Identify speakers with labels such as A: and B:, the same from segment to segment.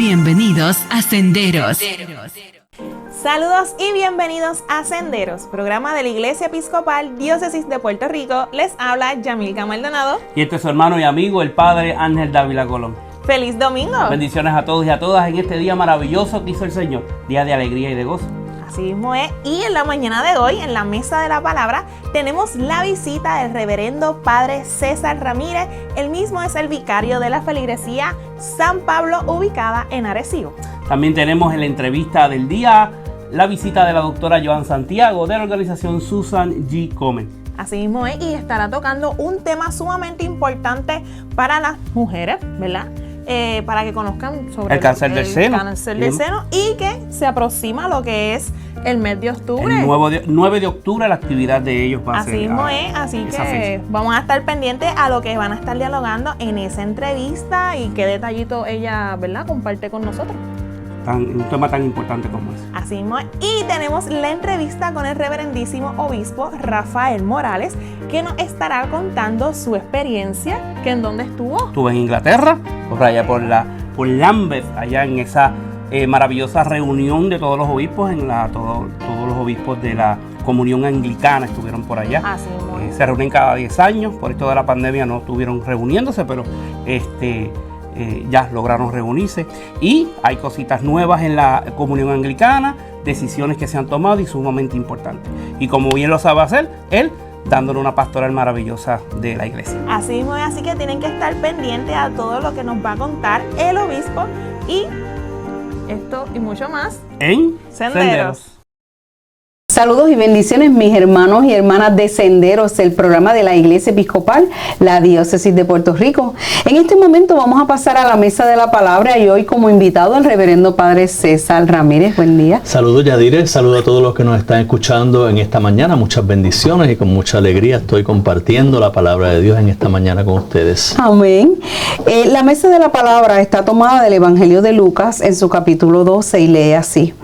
A: Bienvenidos a Senderos.
B: Saludos y bienvenidos a Senderos, programa de la Iglesia Episcopal Diócesis de Puerto Rico. Les habla Yamilka Maldonado.
C: Y este es su hermano y amigo, el Padre Ángel Dávila Colón.
B: ¡Feliz domingo!
C: Bendiciones a todos y a todas en este día maravilloso que hizo el Señor, día de alegría y de gozo.
B: Así mismo es. Y en la mañana de hoy, en la mesa de la palabra, tenemos la visita del reverendo Padre César Ramírez. Él mismo es el vicario de la feligresía San Pablo, ubicada en Arecibo.
C: También tenemos en la entrevista del día la visita de la doctora Joan Santiago de la organización Susan G. Komen.
B: Así mismo es, y estará tocando un tema sumamente importante para las mujeres, ¿verdad? Para que conozcan sobre
C: el cáncer del seno.
B: Cáncer del seno, y que se aproxima lo que es el mes de octubre.
C: El 9 de octubre la actividad de ellos va a ser.
B: Así mismo es, así que vamos a estar pendientes a lo que van a estar dialogando en esa entrevista y qué detallito ella, ¿verdad?, comparte con nosotros.
C: Un tema tan importante como ese.
B: Así mismo es. Y tenemos la entrevista con el reverendísimo obispo Rafael Morales, que nos estará contando su experiencia, que en dónde estuvo.
C: Estuvo en Inglaterra, por allá por Lambeth, allá en esa maravillosa reunión de todos los obispos, todos los obispos de la comunión anglicana estuvieron por allá.
B: Así mismo es.
C: Se reúnen cada 10 años, por esto de la pandemia no estuvieron reuniéndose, pero ya lograron reunirse, y hay cositas nuevas en la comunión anglicana, decisiones que se han tomado y sumamente importantes. Y como bien lo sabe hacer, él dándole una pastoral maravillosa de la iglesia.
B: Así mismo es, así que tienen que estar pendientes a todo lo que nos va a contar el obispo, y esto y mucho más
C: en
B: Senderos.
D: Saludos y bendiciones, mis hermanos y hermanas de Senderos, el programa de la Iglesia Episcopal, la Diócesis de Puerto Rico. En este momento vamos a pasar a la mesa de la palabra, y hoy como invitado al reverendo Padre César Ramírez. Buen día.
E: Saludos, Yadire, saludos a todos los que nos están escuchando en esta mañana. Muchas bendiciones, y con mucha alegría estoy compartiendo la palabra de Dios en esta mañana con ustedes.
D: Amén. La mesa de la palabra está tomada del Evangelio de Lucas en su capítulo 12 y lee así: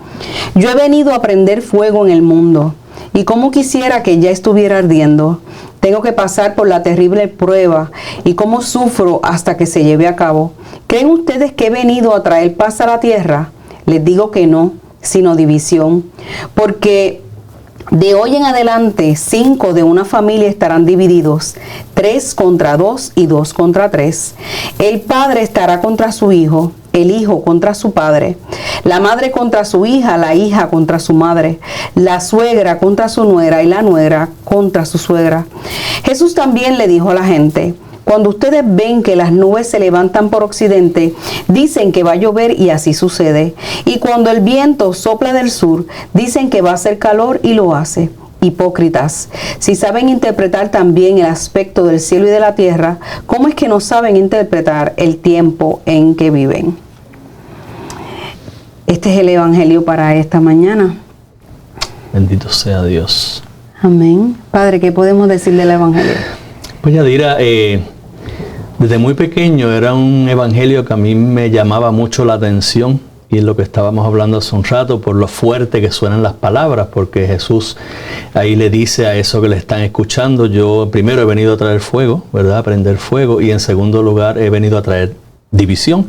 D: Yo he venido a prender fuego en el mundo, y como quisiera que ya estuviera ardiendo. Tengo que pasar por la terrible prueba, y cómo sufro hasta que se lleve a cabo. ¿Creen ustedes que he venido a traer paz a la tierra? Les digo que no, sino división. Porque de hoy en adelante 5 de una familia estarán divididos, 3 contra 2 y 2 contra 3. El padre estará contra su hijo, el hijo contra su padre, la madre contra su hija, la hija contra su madre, la suegra contra su nuera y la nuera contra su suegra. Jesús también le dijo a la gente: cuando ustedes ven que las nubes se levantan por occidente, dicen que va a llover, y así sucede. Y cuando el viento sopla del sur, dicen que va a hacer calor, y lo hace. Hipócritas, si saben interpretar también el aspecto del cielo y de la tierra, ¿cómo es que no saben interpretar el tiempo en que viven? Este es el Evangelio para esta mañana.
E: Bendito sea Dios.
D: Amén. Padre, ¿qué podemos decir del Evangelio?
E: Pues Yadira, desde muy pequeño era un evangelio que a mí me llamaba mucho la atención, y es lo que estábamos hablando hace un rato, por lo fuerte que suenan las palabras, porque Jesús ahí le dice a eso que le están escuchando: yo primero he venido a traer fuego, ¿verdad?, a prender fuego, y en segundo lugar he venido a traer división.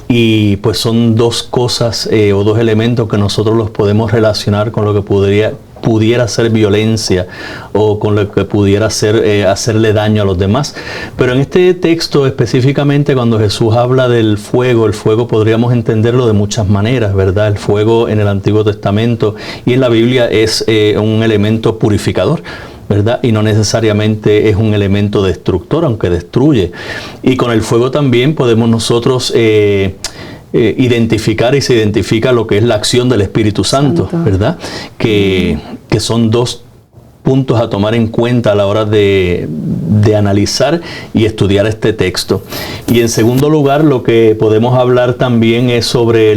E: Y pues son dos cosas o dos elementos que nosotros los podemos relacionar con lo que pudiera ser violencia, o con lo que pudiera ser hacerle daño a los demás. Pero en este texto específicamente, cuando Jesús habla del fuego, el fuego podríamos entenderlo de muchas maneras, ¿verdad? El fuego en el Antiguo Testamento y en la Biblia es un elemento purificador, ¿verdad? Y no necesariamente es un elemento destructor, aunque destruye. Y con el fuego también podemos nosotros identificar, y se identifica lo que es la acción del Espíritu Santo, ¿verdad? Que son dos puntos a tomar en cuenta a la hora de analizar y estudiar este texto. Y en segundo lugar, lo que podemos hablar también es sobre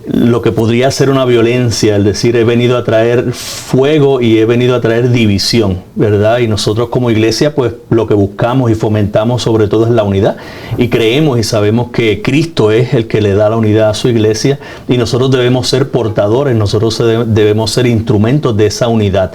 E: lo que podría ser una violencia, es decir, he venido a traer fuego y he venido a traer división, ¿verdad? Y nosotros como iglesia, pues lo que buscamos y fomentamos sobre todo es la unidad, y creemos y sabemos que Cristo es el que le da la unidad a su iglesia, y nosotros debemos ser portadores, nosotros debemos ser instrumentos de esa unidad.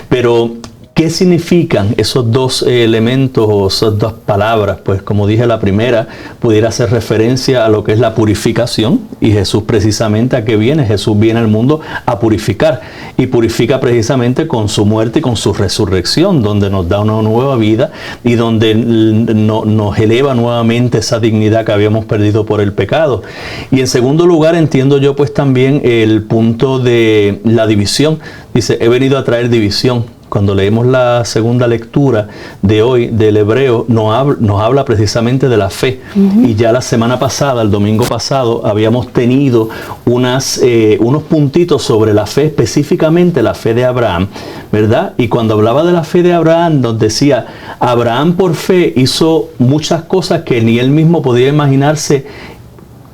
E: Pero ¿Qué significan esos dos elementos o esas dos palabras? Pues como dije, la primera pudiera hacer referencia a lo que es la purificación, y Jesús precisamente ¿a qué viene? Jesús viene al mundo a purificar, y purifica precisamente con su muerte y con su resurrección, donde nos da una nueva vida y donde nos eleva nuevamente esa dignidad que habíamos perdido por el pecado. Y en segundo lugar, entiendo yo pues también el punto de la división. Dice, he venido a traer división. Cuando leemos la segunda lectura de hoy del Hebreo, nos habla precisamente de la fe. Y ya la semana pasada, el domingo pasado, habíamos tenido unos puntitos sobre la fe, específicamente la fe de Abraham, ¿verdad? Y cuando hablaba de la fe de Abraham, nos decía, Abraham por fe hizo muchas cosas que ni él mismo podía imaginarse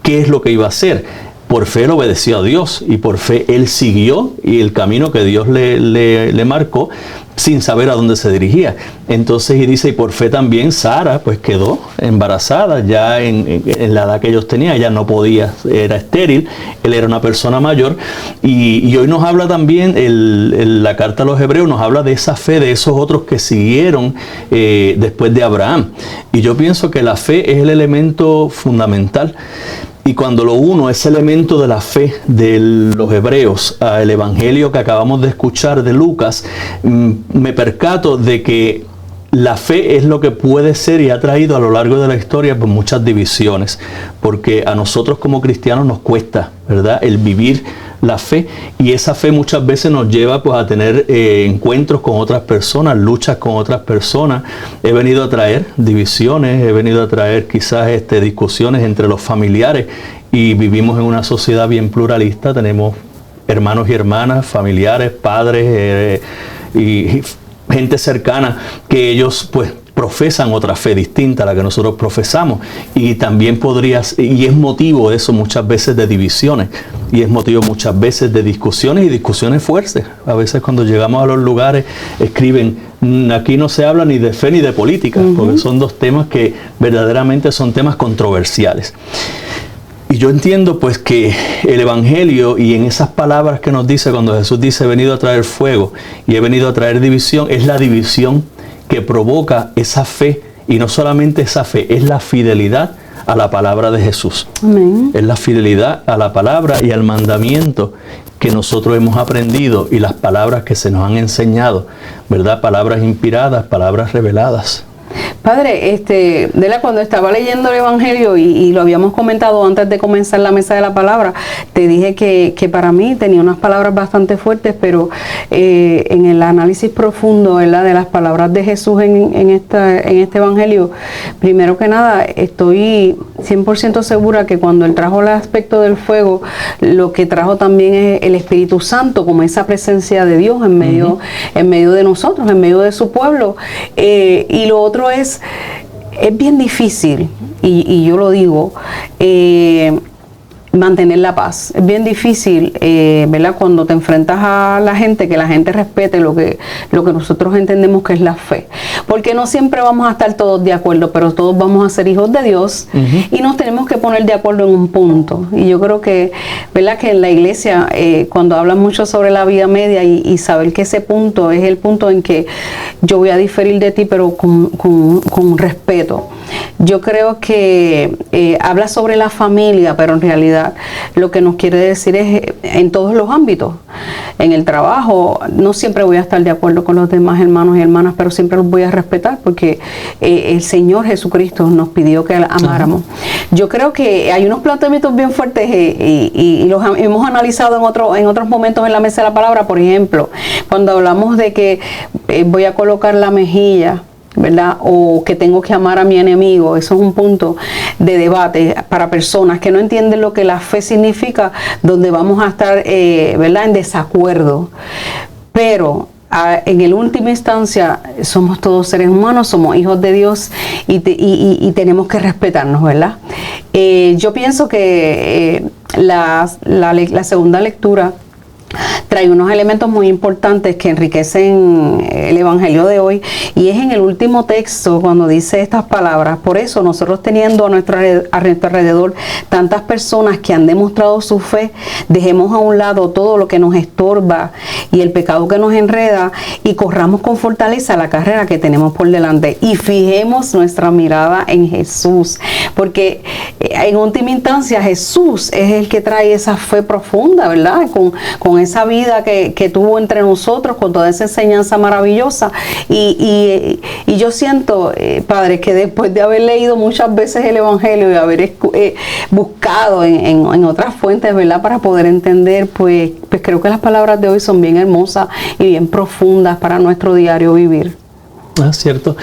E: qué es lo que iba a hacer. Por fe él obedeció a Dios, y por fe él siguió y el camino que Dios le marcó sin saber a dónde se dirigía. Entonces, y dice, y por fe también Sara pues quedó embarazada ya en la edad que ellos tenían. Ella no podía, era estéril, él era una persona mayor, y hoy nos habla también, la carta a los Hebreos nos habla de esa fe de esos otros que siguieron después de Abraham. Y yo pienso que la fe es el elemento fundamental. Y cuando lo uno, ese elemento de la fe de los hebreos al evangelio que acabamos de escuchar de Lucas, me percato de que la fe es lo que puede ser y ha traído a lo largo de la historia pues, muchas divisiones, porque a nosotros como cristianos nos cuesta, ¿verdad?, el vivir la fe, y esa fe muchas veces nos lleva pues a tener encuentros con otras personas, luchas con otras personas. He venido a traer divisiones, he venido a traer quizás discusiones entre los familiares, y vivimos en una sociedad bien pluralista. Tenemos hermanos y hermanas, familiares, padres y gente cercana que ellos pues profesan otra fe distinta a la que nosotros profesamos, y también y es motivo de eso muchas veces de divisiones, y es motivo muchas veces de discusiones, y discusiones fuertes. A veces cuando llegamos a los lugares escriben, aquí no se habla ni de fe ni de política, porque son dos temas que verdaderamente son temas controversiales. Y yo entiendo pues que el Evangelio, y en esas palabras que nos dice cuando Jesús dice, he venido a traer fuego y he venido a traer división, es la división que provoca esa fe, y no solamente esa fe, es la fidelidad a la palabra de Jesús.
D: Amén.
E: Es la fidelidad a la palabra y al mandamiento que nosotros hemos aprendido, y las palabras que se nos han enseñado, ¿verdad? Palabras inspiradas, palabras reveladas.
D: Padre, cuando estaba leyendo el Evangelio y lo habíamos comentado antes de comenzar la mesa de la palabra, te dije que para mí tenía unas palabras bastante fuertes, pero en el análisis profundo, ¿verdad?, de las palabras de Jesús en este Evangelio, primero que nada, estoy 100% segura que cuando Él trajo el aspecto del fuego, lo que trajo también es el Espíritu Santo, como esa presencia de Dios en medio de nosotros, en medio de su pueblo. Y lo otro es bien difícil, y yo lo digo, mantener la paz. Es bien difícil, ¿verdad?, cuando te enfrentas a la gente, que la gente respete lo que nosotros entendemos que es la fe. Porque no siempre vamos a estar todos de acuerdo, pero todos vamos a ser hijos de Dios, y nos tenemos que poner de acuerdo en un punto. Y yo creo que, ¿verdad?, que en la iglesia, cuando hablan mucho sobre la vida media y saber que ese punto es el punto en que yo voy a diferir de ti, pero con respeto. Yo creo que habla sobre la familia, pero en realidad lo que nos quiere decir es en todos los ámbitos. En el trabajo, no siempre voy a estar de acuerdo con los demás hermanos y hermanas, pero siempre los voy a respetar, porque el Señor Jesucristo nos pidió que amáramos. Yo creo que hay unos planteamientos bien fuertes y los hemos analizado en otros momentos en la mesa de la palabra. Por ejemplo, cuando hablamos de que voy a colocar la mejilla, ¿verdad?, o que tengo que amar a mi enemigo. Eso es un punto de debate para personas que no entienden lo que la fe significa, donde vamos a estar, ¿verdad?, en desacuerdo. Pero en el última instancia somos todos seres humanos, somos hijos de Dios, y tenemos que respetarnos, ¿verdad? Yo pienso que la segunda lectura trae unos elementos muy importantes que enriquecen el Evangelio de hoy, y es en el último texto cuando dice estas palabras: por eso nosotros, teniendo a nuestro alrededor tantas personas que han demostrado su fe, dejemos a un lado todo lo que nos estorba y el pecado que nos enreda, y corramos con fortaleza la carrera que tenemos por delante, y fijemos nuestra mirada en Jesús, porque en última instancia Jesús es el que trae esa fe profunda, ¿verdad? Con esa vida que tuvo entre nosotros, con toda esa enseñanza maravillosa. Y yo siento, Padre, que después de haber leído muchas veces el Evangelio y haber buscado en otras fuentes, ¿verdad?, para poder entender, pues creo que las palabras de hoy son bien hermosas y bien profundas para nuestro diario vivir.
E: Cierto.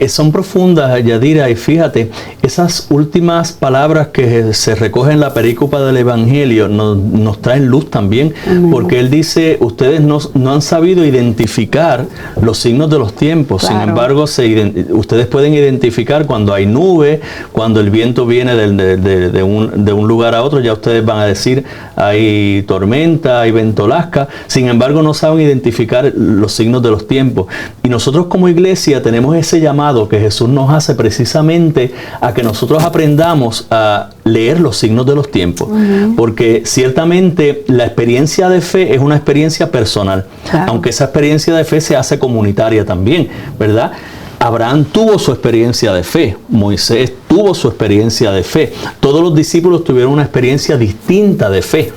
E: Son profundas, Yadira, y fíjate, esas últimas palabras que se recogen en la perícopa del Evangelio nos traen luz también. Amén. Porque él dice, ustedes no han sabido identificar los signos de los tiempos. Claro. Sin embargo, ustedes pueden identificar cuando hay nube, cuando el viento viene de un lugar a otro, ya ustedes van a decir, hay tormenta, hay ventolasca. Sin embargo, no saben identificar los signos de los tiempos. Y nosotros como iglesia tenemos ese llamado que Jesús nos hace precisamente a que nosotros aprendamos a leer los signos de los tiempos. Uh-huh. Porque ciertamente la experiencia de fe es una experiencia personal, claro, aunque esa experiencia de fe se hace comunitaria también, ¿verdad? Abraham tuvo su experiencia de fe, Moisés tuvo su experiencia de fe, todos los discípulos tuvieron una experiencia distinta de fe,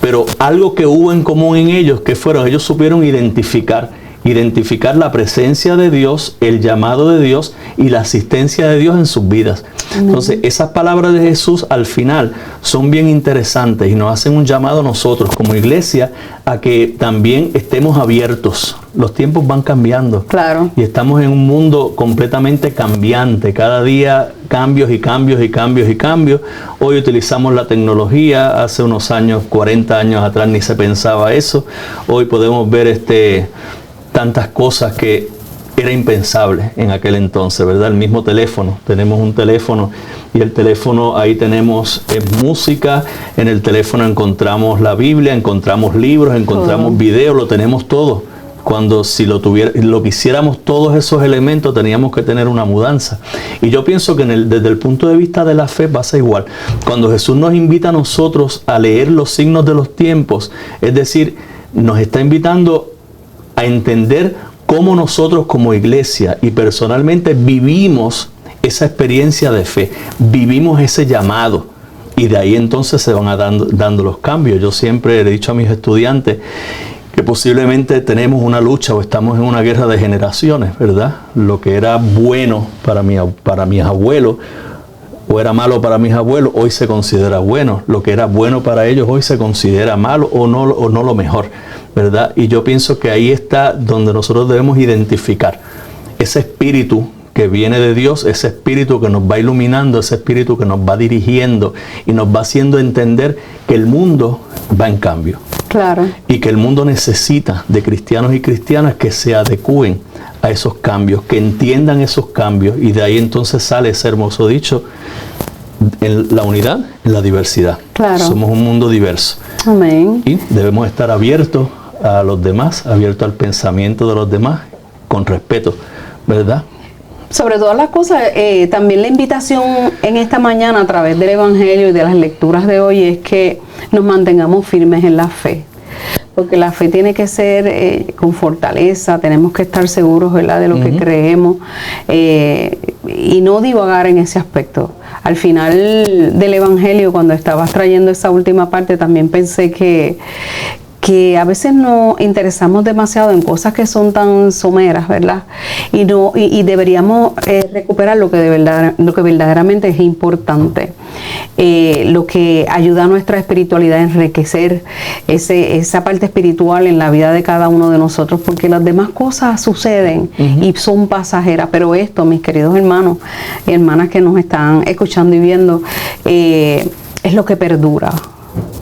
E: pero algo que hubo en común en ellos, que fueron, ellos supieron identificar la presencia de Dios, el llamado de Dios y la asistencia de Dios en sus vidas. Entonces, esas palabras de Jesús al final son bien interesantes y nos hacen un llamado a nosotros como iglesia a que también estemos abiertos. Los tiempos van cambiando. Claro. Y estamos en un mundo completamente cambiante. Cada día cambios y cambios y cambios y cambios. Hoy utilizamos la tecnología. Hace unos años, 40 años atrás, ni se pensaba eso. Hoy podemos ver tantas cosas que era impensable en aquel entonces, ¿verdad? El mismo teléfono, tenemos un teléfono y el teléfono, ahí tenemos música, en el teléfono encontramos la Biblia, encontramos libros, encontramos videos, lo tenemos todo. Cuando si lo quisiéramos todos esos elementos, teníamos que tener una mudanza. Y yo pienso que desde el punto de vista de la fe pasa igual. Cuando Jesús nos invita a nosotros a leer los signos de los tiempos, es decir, nos está invitando a entender cómo nosotros como iglesia y personalmente vivimos esa experiencia de fe, vivimos ese llamado, y de ahí entonces se van dando los cambios. Yo siempre he dicho a mis estudiantes que posiblemente tenemos una lucha o estamos en una guerra de generaciones, ¿verdad? Lo que era bueno para mis abuelos o era malo para mis abuelos, hoy se considera bueno. Lo que era bueno para ellos hoy se considera malo o no lo mejor, ¿verdad? Y yo pienso que ahí está donde nosotros debemos identificar ese espíritu que viene de Dios, ese espíritu que nos va iluminando, ese espíritu que nos va dirigiendo y nos va haciendo entender que el mundo va en cambio. Claro. Y que el mundo necesita de cristianos y cristianas que se adecúen a esos cambios, que entiendan esos cambios, y de ahí entonces sale ese hermoso dicho, en la unidad, en la diversidad. Claro. Somos un mundo diverso. Amén. Y debemos estar abiertos a los demás, abiertos al pensamiento de los demás, con respeto, ¿verdad?
D: Sobre todas las cosas, también la invitación en esta mañana a través del Evangelio y de las lecturas de hoy es que nos mantengamos firmes en la fe. Porque la fe tiene que ser con fortaleza, tenemos que estar seguros, ¿verdad?, de lo que creemos, y no divagar en ese aspecto. Al final del Evangelio, cuando estabas trayendo esa última parte, también pensé que a veces nos interesamos demasiado en cosas que son tan someras, ¿verdad? Y deberíamos recuperar lo que verdaderamente es importante, lo que ayuda a nuestra espiritualidad a enriquecer esa parte espiritual en la vida de cada uno de nosotros, porque las demás cosas suceden y son pasajeras, pero esto, mis queridos hermanos y hermanas que nos están escuchando y viendo, es lo que perdura,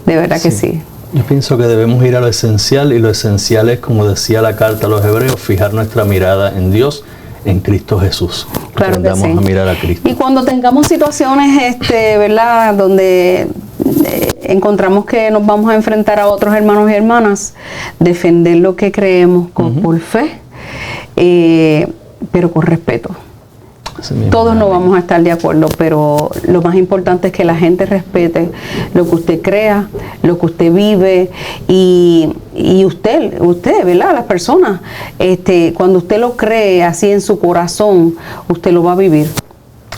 D: de verdad que sí.
E: Yo pienso que debemos ir a lo esencial, y lo esencial es, como decía la carta a los Hebreos, fijar nuestra mirada en Dios, en Cristo Jesús.
D: Claro que sí.
E: A mirar a Cristo.
D: Y cuando tengamos situaciones, ¿verdad?, donde encontramos que nos vamos a enfrentar a otros hermanos y hermanas, defender lo que creemos por fe, pero con respeto. Todos no vamos a estar de acuerdo, pero lo más importante es que la gente respete lo que usted crea, lo que usted vive y usted, ¿verdad? Las personas, cuando usted lo cree así en su corazón, usted lo va a vivir.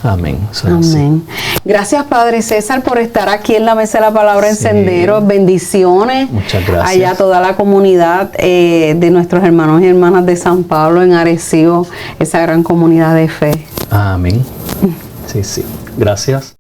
E: Amén.
D: Amén. Gracias, Padre César, por estar aquí en la Mesa de la Palabra en Senderos. Bendiciones.
E: Muchas gracias.
D: Allá toda la comunidad de nuestros hermanos y hermanas de San Pablo en Arecibo, esa gran comunidad de fe.
E: Amén. Sí. Gracias.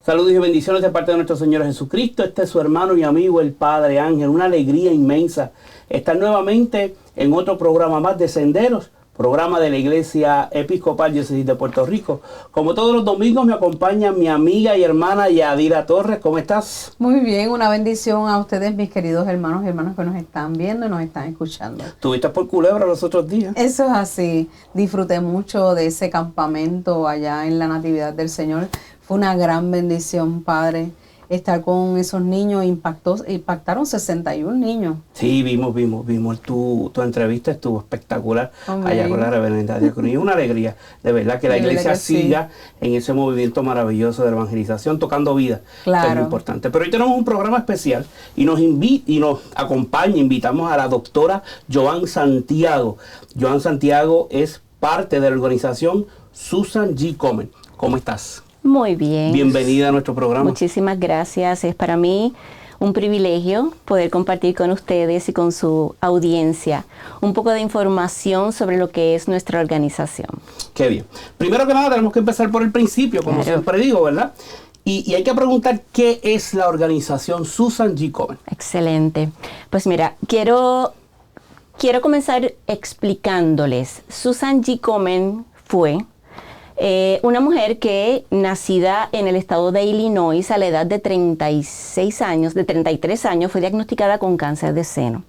C: Saludos y bendiciones de parte de nuestro Señor Jesucristo. Este es su hermano y amigo, el Padre Ángel. Una alegría inmensa estar nuevamente en otro programa más de Senderos, programa de la Iglesia Episcopal Diócesis de Puerto Rico. Como todos los domingos me acompaña mi amiga y hermana Yadira Torres. ¿Cómo estás?
F: Muy bien, una bendición a ustedes, mis queridos hermanos y hermanas que nos están viendo y nos están escuchando.
C: Estuviste por Culebra los otros días.
F: Eso es así. Disfruté mucho de ese campamento allá en la Natividad del Señor. Fue una gran bendición, Padre. Estar con esos niños impactaron 61 niños.
C: Sí, vimos tu entrevista, estuvo espectacular.
F: Amén.
C: Allá con la reverenda diaconía. Una alegría, de verdad, que la
F: De verdad
C: iglesia
F: que sí.
C: siga en ese movimiento maravilloso de evangelización, tocando vida, que es
F: Claro.
C: muy importante. Pero hoy tenemos un programa especial y nos acompaña, invitamos a la doctora Joan Santiago. Joan Santiago es parte de la organización Susan G. Komen. ¿Cómo estás?
G: Muy bien.
C: Bienvenida a nuestro programa.
G: Muchísimas gracias. Es para mí un privilegio poder compartir con ustedes y con su audiencia un poco de información sobre lo que es nuestra organización.
C: Qué bien. Primero que nada tenemos que empezar por el principio, como
G: Claro.
C: siempre digo, ¿verdad? Y hay que preguntar qué es la organización Susan G. Komen.
G: Excelente. Pues mira, quiero comenzar explicándoles. Susan G. Komen fue una mujer que, nacida en el estado de Illinois a la edad de 33 años, fue diagnosticada con cáncer de seno.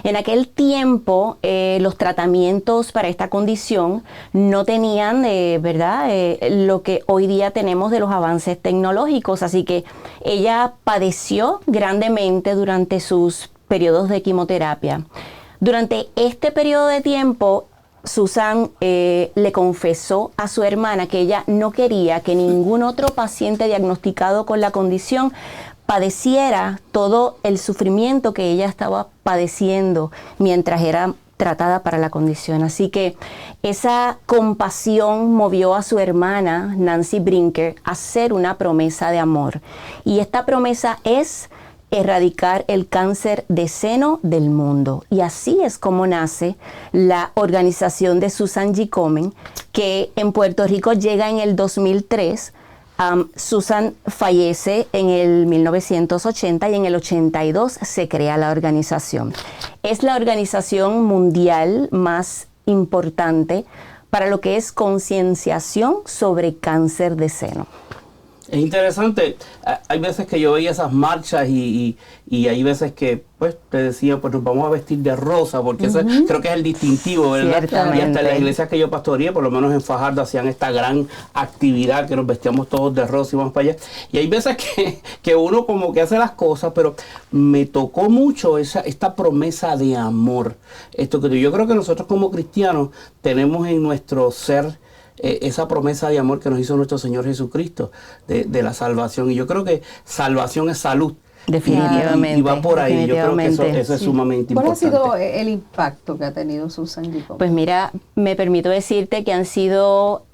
G: En aquel tiempo, los tratamientos para esta condición no tenían, lo que hoy día tenemos de los avances tecnológicos. Así que ella padeció grandemente durante sus periodos de quimioterapia. Durante este periodo de tiempo, Susan le confesó a su hermana que ella no quería que ningún otro paciente diagnosticado con la condición padeciera todo el sufrimiento que ella estaba padeciendo mientras era tratada para la condición. Así que esa compasión movió a su hermana, Nancy Brinker, a hacer una promesa de amor. Y esta promesa es erradicar el cáncer de seno del mundo. Y así es como nace la organización de Susan G. Komen, que en Puerto Rico llega en el 2003. Susan fallece en el 1980 y en el 82 se crea la organización. Es la organización mundial más importante para lo que es concienciación sobre cáncer de seno.
C: Es interesante, hay veces que yo veía esas marchas y hay veces que pues te decía, pues nos vamos a vestir de rosa, porque eso creo que es el distintivo, ¿verdad?
G: Ciertamente.
C: Y hasta en las iglesias que yo pastoreé, por lo menos en Fajardo, hacían esta gran actividad que nos vestíamos todos de rosa y vamos para allá. Y hay veces que uno como que hace las cosas, pero me tocó mucho esta promesa de amor. Esto que yo creo que nosotros como cristianos tenemos en nuestro ser esa promesa de amor que nos hizo nuestro Señor Jesucristo de la salvación. Y yo creo que salvación es salud.
G: Definitivamente.
C: Y va por ahí. Yo creo que eso es sumamente
F: ¿Cuál ha
C: importante.
F: sido el impacto que ha tenido Susan G. Komen?
G: Pues mira, me permito decirte que han sido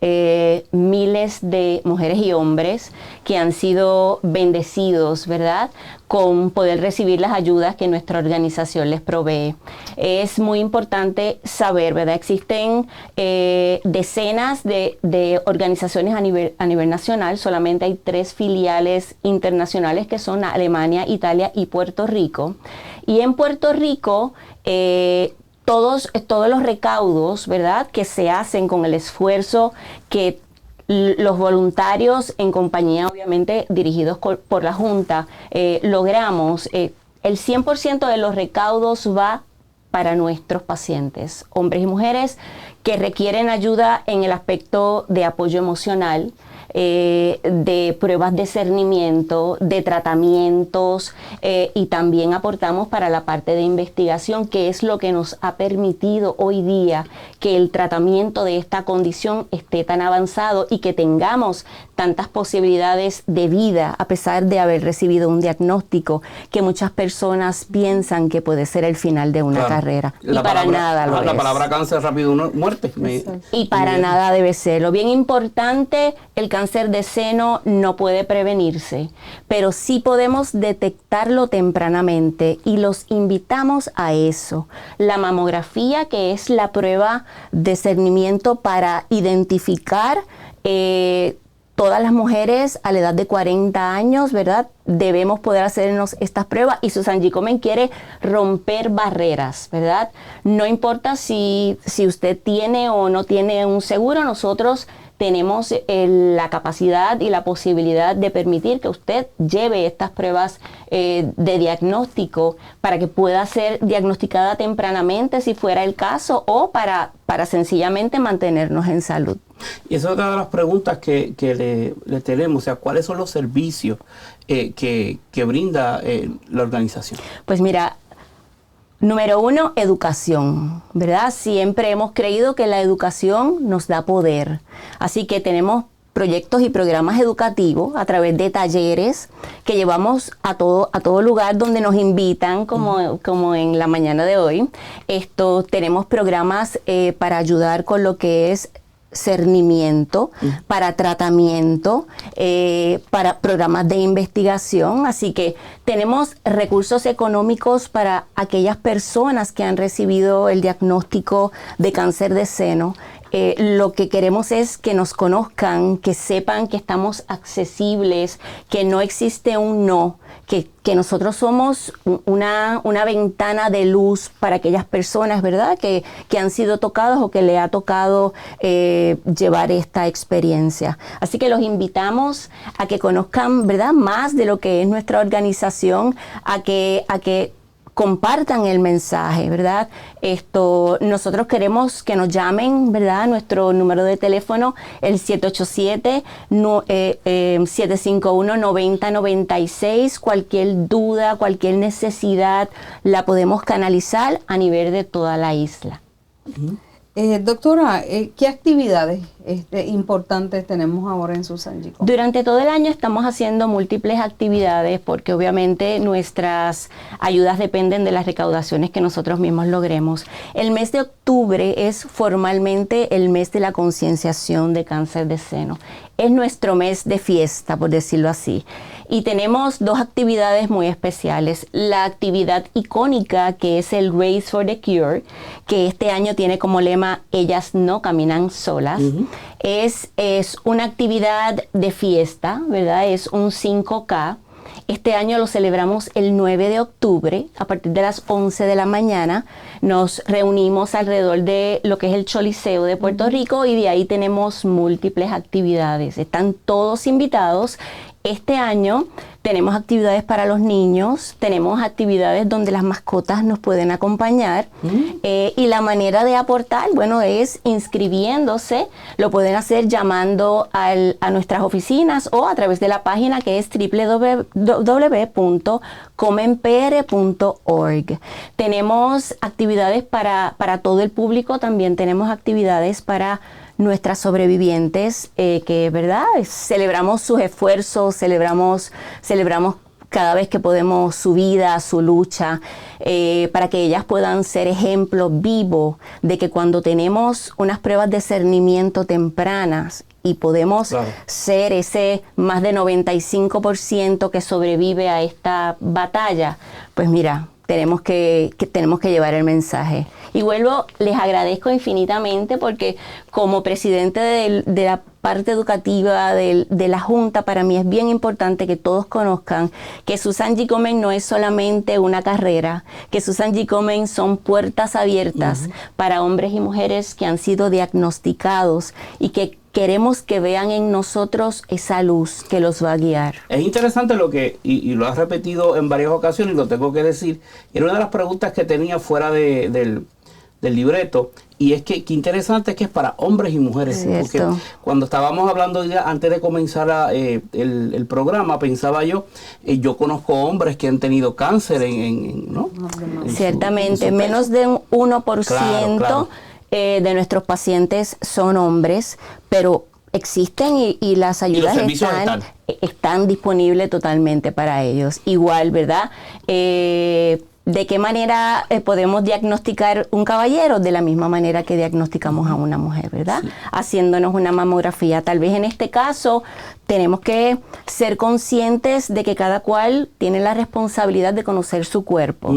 G: miles de mujeres y hombres que han sido bendecidos, ¿verdad?, con poder recibir las ayudas que nuestra organización les provee. Es muy importante saber, ¿verdad? Existen decenas de organizaciones a nivel nacional. Solamente hay 3 filiales internacionales que son Alemania, Italia y Puerto Rico. Y en Puerto Rico, todos los recaudos, ¿verdad?, que se hacen con el esfuerzo que los voluntarios, en compañía obviamente dirigidos por la Junta, logramos, el 100% de los recaudos va para nuestros pacientes, hombres y mujeres que requieren ayuda en el aspecto de apoyo emocional, de pruebas de cernimiento, de tratamientos, y también aportamos para la parte de investigación, que es lo que nos ha permitido hoy día que el tratamiento de esta condición esté tan avanzado y que tengamos tantas posibilidades de vida a pesar de haber recibido un diagnóstico que muchas personas piensan que puede ser el final de una carrera. Y para nada lo es.
C: La palabra cáncer rápido, muerte.
G: Y para nada debe serlo. Bien importante, el cáncer de seno no puede prevenirse, pero sí podemos detectarlo tempranamente y los invitamos a eso. La mamografía, que es la prueba de cernimiento para identificar todas las mujeres a la edad de 40 años, ¿verdad? Debemos poder hacernos estas pruebas, y Susan G. Komen quiere romper barreras, ¿verdad? No importa si usted tiene o no tiene un seguro, nosotros tenemos la capacidad y la posibilidad de permitir que usted lleve estas pruebas de diagnóstico para que pueda ser diagnosticada tempranamente si fuera el caso, o para sencillamente mantenernos en salud.
C: Y esa es otra de las preguntas que le tenemos, o sea, ¿cuáles son los servicios que brinda la organización?
G: Pues mira, número 1, educación, ¿verdad? Siempre hemos creído que la educación nos da poder, así que tenemos proyectos y programas educativos a través de talleres que llevamos a todo lugar donde nos invitan, como en la mañana de hoy. Tenemos programas para ayudar con lo que es cernimiento, para tratamiento, para programas de investigación, así que tenemos recursos económicos para aquellas personas que han recibido el diagnóstico de cáncer de seno. Lo que queremos es que nos conozcan, que sepan que estamos accesibles, que no existe un no, que nosotros somos una ventana de luz para aquellas personas, ¿verdad?, que han sido tocadas o que le ha tocado llevar esta experiencia. Así que los invitamos a que conozcan, ¿verdad?, más de lo que es nuestra organización, a que compartan el mensaje, ¿verdad? Nosotros queremos que nos llamen, ¿verdad? Nuestro número de teléfono, el 787-751-9096. Cualquier duda, cualquier necesidad, la podemos canalizar a nivel de toda la isla.
F: Doctora, ¿qué actividades importantes tenemos ahora en Susan G. Komen?
G: Durante todo el año estamos haciendo múltiples actividades porque obviamente nuestras ayudas dependen de las recaudaciones que nosotros mismos logremos. El mes de octubre es formalmente el mes de la concienciación de cáncer de seno. Es nuestro mes de fiesta, por decirlo así. Y tenemos 2 actividades muy especiales. La actividad icónica, que es el Race for the Cure, que este año tiene como lema "Ellas no caminan solas". Es una actividad de fiesta, ¿verdad? Es un 5K. Este año lo celebramos el 9 de octubre, a partir de las 11 de la mañana. Nos reunimos alrededor de lo que es el Choliseo de Puerto Rico y de ahí tenemos múltiples actividades. Están todos invitados. Este año tenemos actividades para los niños, tenemos actividades donde las mascotas nos pueden acompañar y la manera de aportar, bueno, es inscribiéndose. Lo pueden hacer llamando a nuestras oficinas o a través de la página, que es www.comenpr.org. Tenemos actividades para todo el público, también tenemos actividades para nuestras sobrevivientes, que, ¿verdad?, celebramos sus esfuerzos, celebramos cada vez que podemos su vida, su lucha, para que ellas puedan ser ejemplo vivo de que cuando tenemos unas pruebas de cernimiento tempranas y podemos ser ese más de 95% que sobrevive a esta batalla, pues mira, tenemos que llevar el mensaje. Y vuelvo, les agradezco infinitamente porque como presidente de la parte educativa de la Junta, para mí es bien importante que todos conozcan que Susan G. Komen no es solamente una carrera, que Susan G. Komen son puertas abiertas para hombres y mujeres que han sido diagnosticados y que queremos que vean en nosotros esa luz que los va a guiar.
C: Es interesante y lo has repetido en varias ocasiones y lo tengo que decir, era una de las preguntas que tenía fuera del del libreto. Y es que interesante es que es para hombres y mujeres. Porque cuando estábamos hablando antes de comenzar el programa, pensaba yo conozco hombres que han tenido cáncer ¿no?
G: Ciertamente, menos de un 1%
C: claro.
G: De nuestros pacientes son hombres, pero existen y las ayudas están disponibles totalmente para ellos. Igual, ¿verdad? ¿De qué manera podemos diagnosticar un caballero? De la misma manera que diagnosticamos a una mujer, ¿verdad? Sí. Haciéndonos una mamografía. Tal vez en este caso tenemos que ser conscientes de que cada cual tiene la responsabilidad de conocer su cuerpo,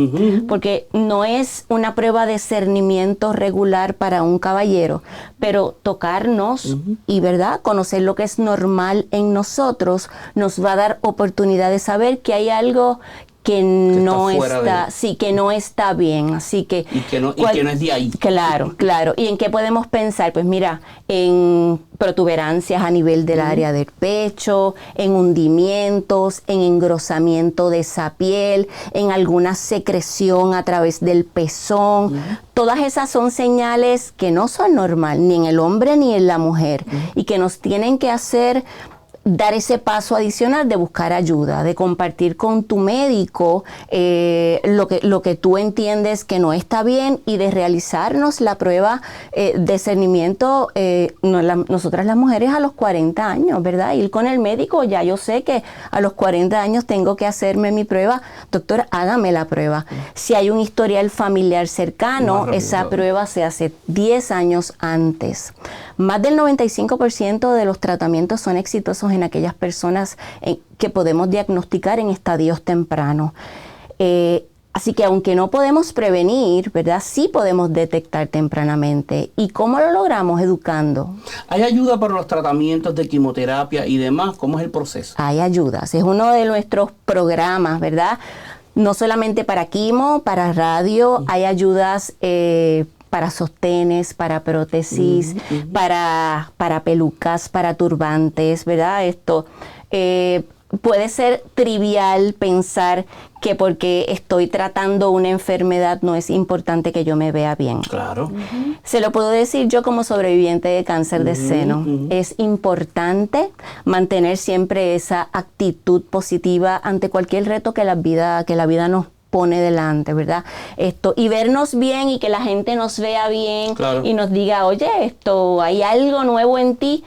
G: porque no es una prueba de cernimiento regular para un caballero, pero tocarnos y, ¿verdad?, conocer lo que es normal en nosotros nos va a dar oportunidad de saber que hay algo que no está bien, así que
C: y que no es de ahí.
G: Claro. ¿Y en qué podemos pensar? Pues mira, en protuberancias a nivel del área del pecho, en hundimientos, en engrosamiento de esa piel, en alguna secreción a través del pezón. Todas esas son señales que no son normal ni en el hombre ni en la mujer y que nos tienen que hacer dar ese paso adicional de buscar ayuda, de compartir con tu médico lo que tú entiendes que no está bien y de realizarnos la prueba de cernimiento, nosotras las mujeres a los 40 años, ¿verdad? Ir con el médico, ya yo sé que a los 40 años tengo que hacerme mi prueba, doctor, hágame la prueba. Si hay un historial familiar cercano, esa prueba se hace 10 años antes. Más del 95% de los tratamientos son exitosos en aquellas personas que podemos diagnosticar en estadios tempranos. Así que aunque no podemos prevenir, ¿verdad?, sí podemos detectar tempranamente. ¿Y cómo lo logramos? Educando.
C: ¿Hay ayuda para los tratamientos de quimioterapia y demás? ¿Cómo es el proceso?
G: Hay ayudas. Es uno de nuestros programas, ¿verdad? No solamente para quimo, para radio, hay ayudas para sostenes, para prótesis, para pelucas, para turbantes, ¿verdad? Esto puede ser trivial pensar que porque estoy tratando una enfermedad no es importante que yo me vea bien.
C: Claro.
G: Se lo puedo decir yo como sobreviviente de cáncer de seno. Es importante mantener siempre esa actitud positiva ante cualquier reto que la vida nos pone delante, ¿verdad? Y vernos bien y que la gente nos vea bien y nos diga, oye, hay algo nuevo en ti,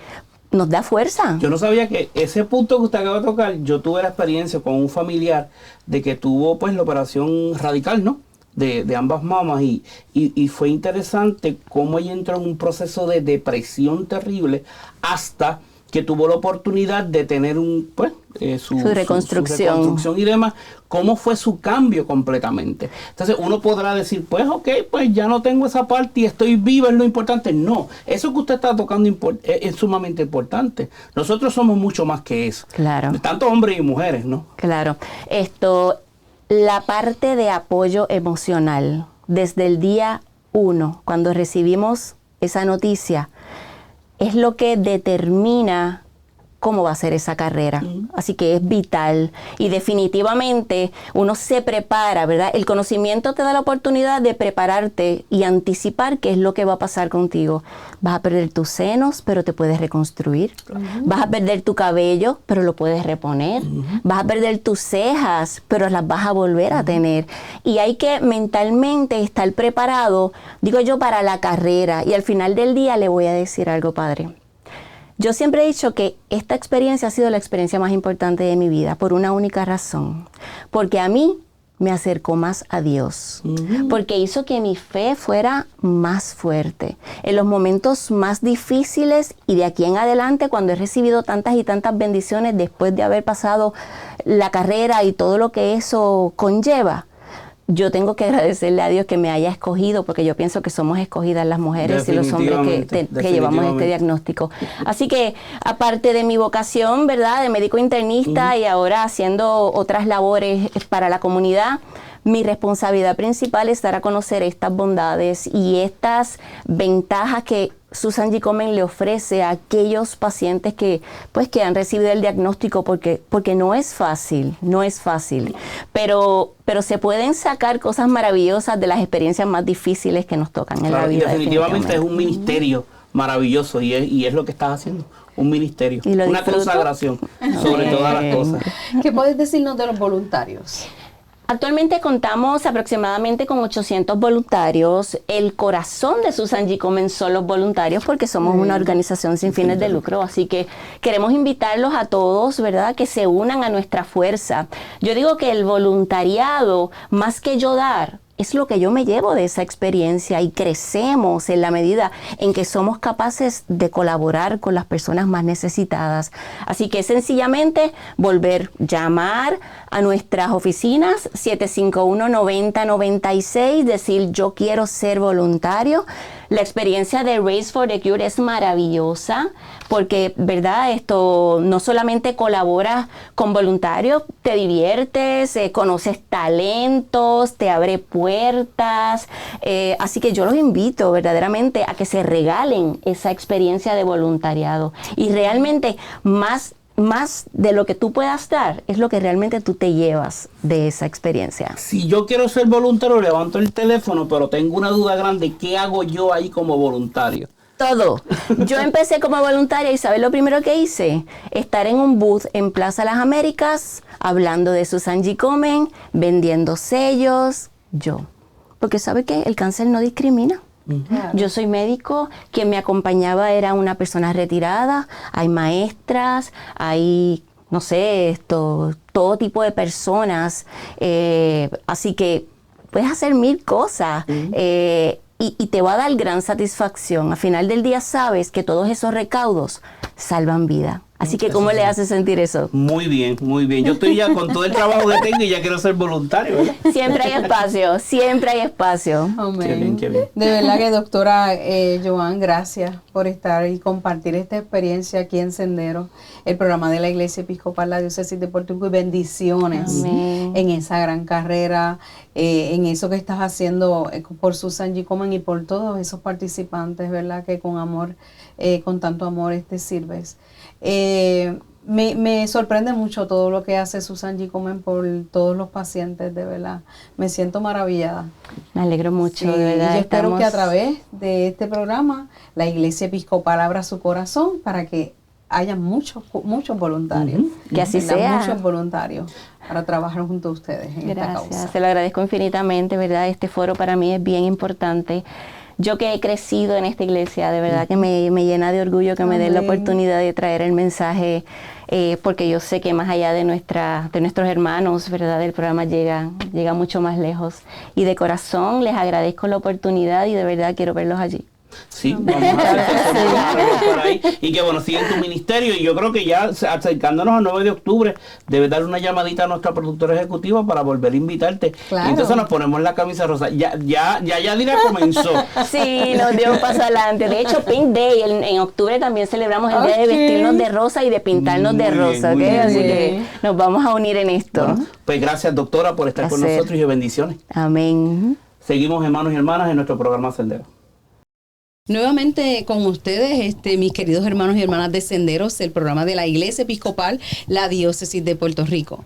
G: nos da fuerza.
C: Yo no sabía que ese punto que usted acaba de tocar, yo tuve la experiencia con un familiar de que tuvo pues la operación radical, ¿no? De ambas mamas y fue interesante cómo ella entró en un proceso de depresión terrible hasta que tuvo la oportunidad de tener su reconstrucción y demás, cómo fue su cambio completamente. Entonces uno podrá decir, pues ya no tengo esa parte y estoy viva, es lo importante. No, eso que usted está tocando es sumamente importante. Nosotros somos mucho más que eso.
G: Claro.
C: Tanto hombres y mujeres, ¿no?
G: Claro. La parte de apoyo emocional, desde el día 1, cuando recibimos esa noticia, es lo que determina cómo va a ser esa carrera. Así que es vital y definitivamente uno se prepara, ¿verdad? El conocimiento te da la oportunidad de prepararte y anticipar qué es lo que va a pasar contigo. Vas a perder tus senos, pero te puedes reconstruir. Vas a perder tu cabello, pero lo puedes reponer. Vas a perder tus cejas, pero las vas a volver a tener. Y hay que mentalmente estar preparado, digo yo, para la carrera. Y al final del día le voy a decir algo, padre. Yo siempre he dicho que esta experiencia ha sido la experiencia más importante de mi vida por una única razón. Porque a mí me acercó más a Dios. Porque hizo que mi fe fuera más fuerte. En los momentos más difíciles y de aquí en adelante, cuando he recibido tantas y tantas bendiciones después de haber pasado la carrera y todo lo que eso conlleva, yo tengo que agradecerle a Dios que me haya escogido, porque yo pienso que somos escogidas las mujeres y los hombres que llevamos este diagnóstico. Así que, aparte de mi vocación, ¿verdad?, de médico internista y ahora haciendo otras labores para la comunidad, mi responsabilidad principal es dar a conocer estas bondades y estas ventajas que Susan G. Komen le ofrece a aquellos pacientes que han recibido el diagnóstico, porque no es fácil, pero se pueden sacar cosas maravillosas de las experiencias más difíciles que nos tocan en la vida.
C: Definitivamente es un ministerio maravilloso y es lo que estás haciendo, un ministerio, una consagración sobre todas las cosas.
F: ¿Qué puedes decirnos de los voluntarios?
G: Actualmente contamos aproximadamente con 800 voluntarios. El corazón de Susan G. Komen son los voluntarios, porque somos una organización sin fines de lucro, así que queremos invitarlos a todos, ¿verdad?, que se unan a nuestra fuerza. Yo digo que el voluntariado, más que yo dar, es lo que yo me llevo de esa experiencia, y crecemos en la medida en que somos capaces de colaborar con las personas más necesitadas. Así que sencillamente llamar a nuestras oficinas 751-9096, decir yo quiero ser voluntario. La experiencia de Race for the Cure es maravillosa, porque, ¿verdad?, esto no solamente colaboras con voluntarios, te diviertes, conoces talentos, te abre puertas. Así que yo los invito verdaderamente a que se regalen esa experiencia de voluntariado. Y realmente más de lo que tú puedas dar es lo que realmente tú te llevas de esa experiencia.
C: Si yo quiero ser voluntario, levanto el teléfono, pero tengo una duda grande: ¿qué hago yo ahí como voluntario?
G: Todo. Yo empecé como voluntaria y ¿sabes lo primero que hice? Estar en un booth en Plaza Las Américas, hablando de Susan G. Komen, vendiendo sellos, porque ¿sabe qué? El cáncer no discrimina. Yo soy médico, quien me acompañaba era una persona retirada, hay maestras, hay, no sé, todo tipo de personas, así que puedes hacer 1000 cosas. Y te va a dar gran satisfacción. Al final del día sabes que todos esos recaudos salvan vida. Así que, ¿cómo le hace sentir eso?
C: Muy bien, muy bien. Yo estoy ya con todo el trabajo que tengo y ya quiero ser voluntario, ¿verdad?
G: Siempre hay espacio, siempre hay espacio.
F: Amén.
C: Qué bien, qué bien.
F: De verdad que, doctora Joan, gracias por estar y compartir esta experiencia aquí en Sendero, el programa de la Iglesia Episcopal, la Diócesis de Puerto Rico, y bendiciones.
G: Amén.
F: En esa gran carrera, en eso que estás haciendo por Susan G. Komen y por todos esos participantes, ¿verdad?, que con amor, con tanto amor sirves. Me sorprende mucho todo lo que hace Susan G. Komen por todos los pacientes, de verdad. Me siento maravillada.
G: Me alegro mucho,
F: Sí,
G: de verdad.
F: y yo espero que a través de este programa la Iglesia Episcopal abra su corazón para que haya muchos voluntarios.
G: Que así
F: ¿verdad?
G: sea.
F: Muchos voluntarios para trabajar junto a ustedes en esta causa.
G: Gracias, se lo agradezco infinitamente, ¿verdad? Este foro para mí es bien importante. Yo que he crecido en esta iglesia, de verdad que me llena de orgullo que me den la oportunidad de traer el mensaje, porque yo sé que más allá de nuestros hermanos, ¿verdad?, el programa llega mucho más lejos. Y de corazón les agradezco la oportunidad y de verdad quiero verlos allí.
C: Sí, vamos a hacer eso por ahí. Y que bueno, sigue en tu ministerio. Y yo creo que ya acercándonos al 9 de octubre, debes darle una llamadita a nuestra productora ejecutiva para volver a invitarte.
F: Claro.
C: Y entonces nos ponemos la camisa rosa. Ya Yadira comenzó.
G: Sí, nos dio un paso adelante. De hecho, Pink Day, en octubre también celebramos el día de vestirnos de rosa y de pintarnos de
C: Muy
G: rosa,
C: bien,
G: ¿ok?
C: muy
G: Así
C: bien.
G: que nos vamos a unir en esto.
C: Bueno, pues gracias, doctora, por estar con
G: Placer.
C: nosotros y bendiciones.
G: Amén.
C: Seguimos, hermanos y hermanas, en nuestro programa Sendero.
H: Nuevamente con ustedes, mis queridos hermanos y hermanas de Senderos, el programa de la Iglesia Episcopal, la Diócesis de Puerto Rico.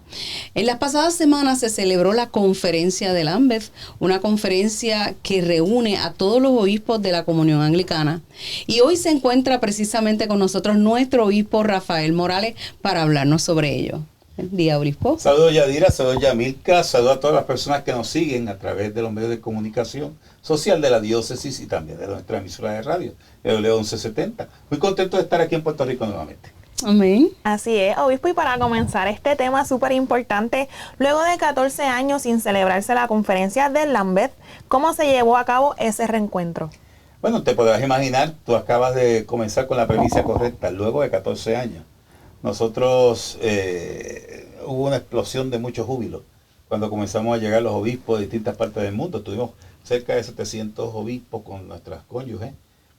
H: En las pasadas semanas se celebró la conferencia del AMBEF, una conferencia que reúne a todos los obispos de la Comunión Anglicana. Y hoy se encuentra precisamente con nosotros nuestro obispo Rafael Morales para hablarnos sobre ello. Buen día, obispo.
I: Saludos Yadira, saludos Yamilka, saludos a todas las personas que nos siguen a través de los medios de comunicación social de la diócesis y también de nuestra emisora de radio, el 1170. Muy contento de estar aquí en Puerto Rico nuevamente.
H: Amén.
B: Así es, obispo, y para comenzar este tema súper importante, luego de 14 años sin celebrarse la conferencia del AMBEF, ¿cómo se llevó a cabo ese reencuentro?
I: Bueno, te podrás imaginar, tú acabas de comenzar con la premisa correcta, luego de 14 años. Nosotros hubo una explosión de mucho júbilo cuando comenzamos a llegar los obispos de distintas partes del mundo. Tuvimos cerca de 700 obispos con nuestras cónyuges,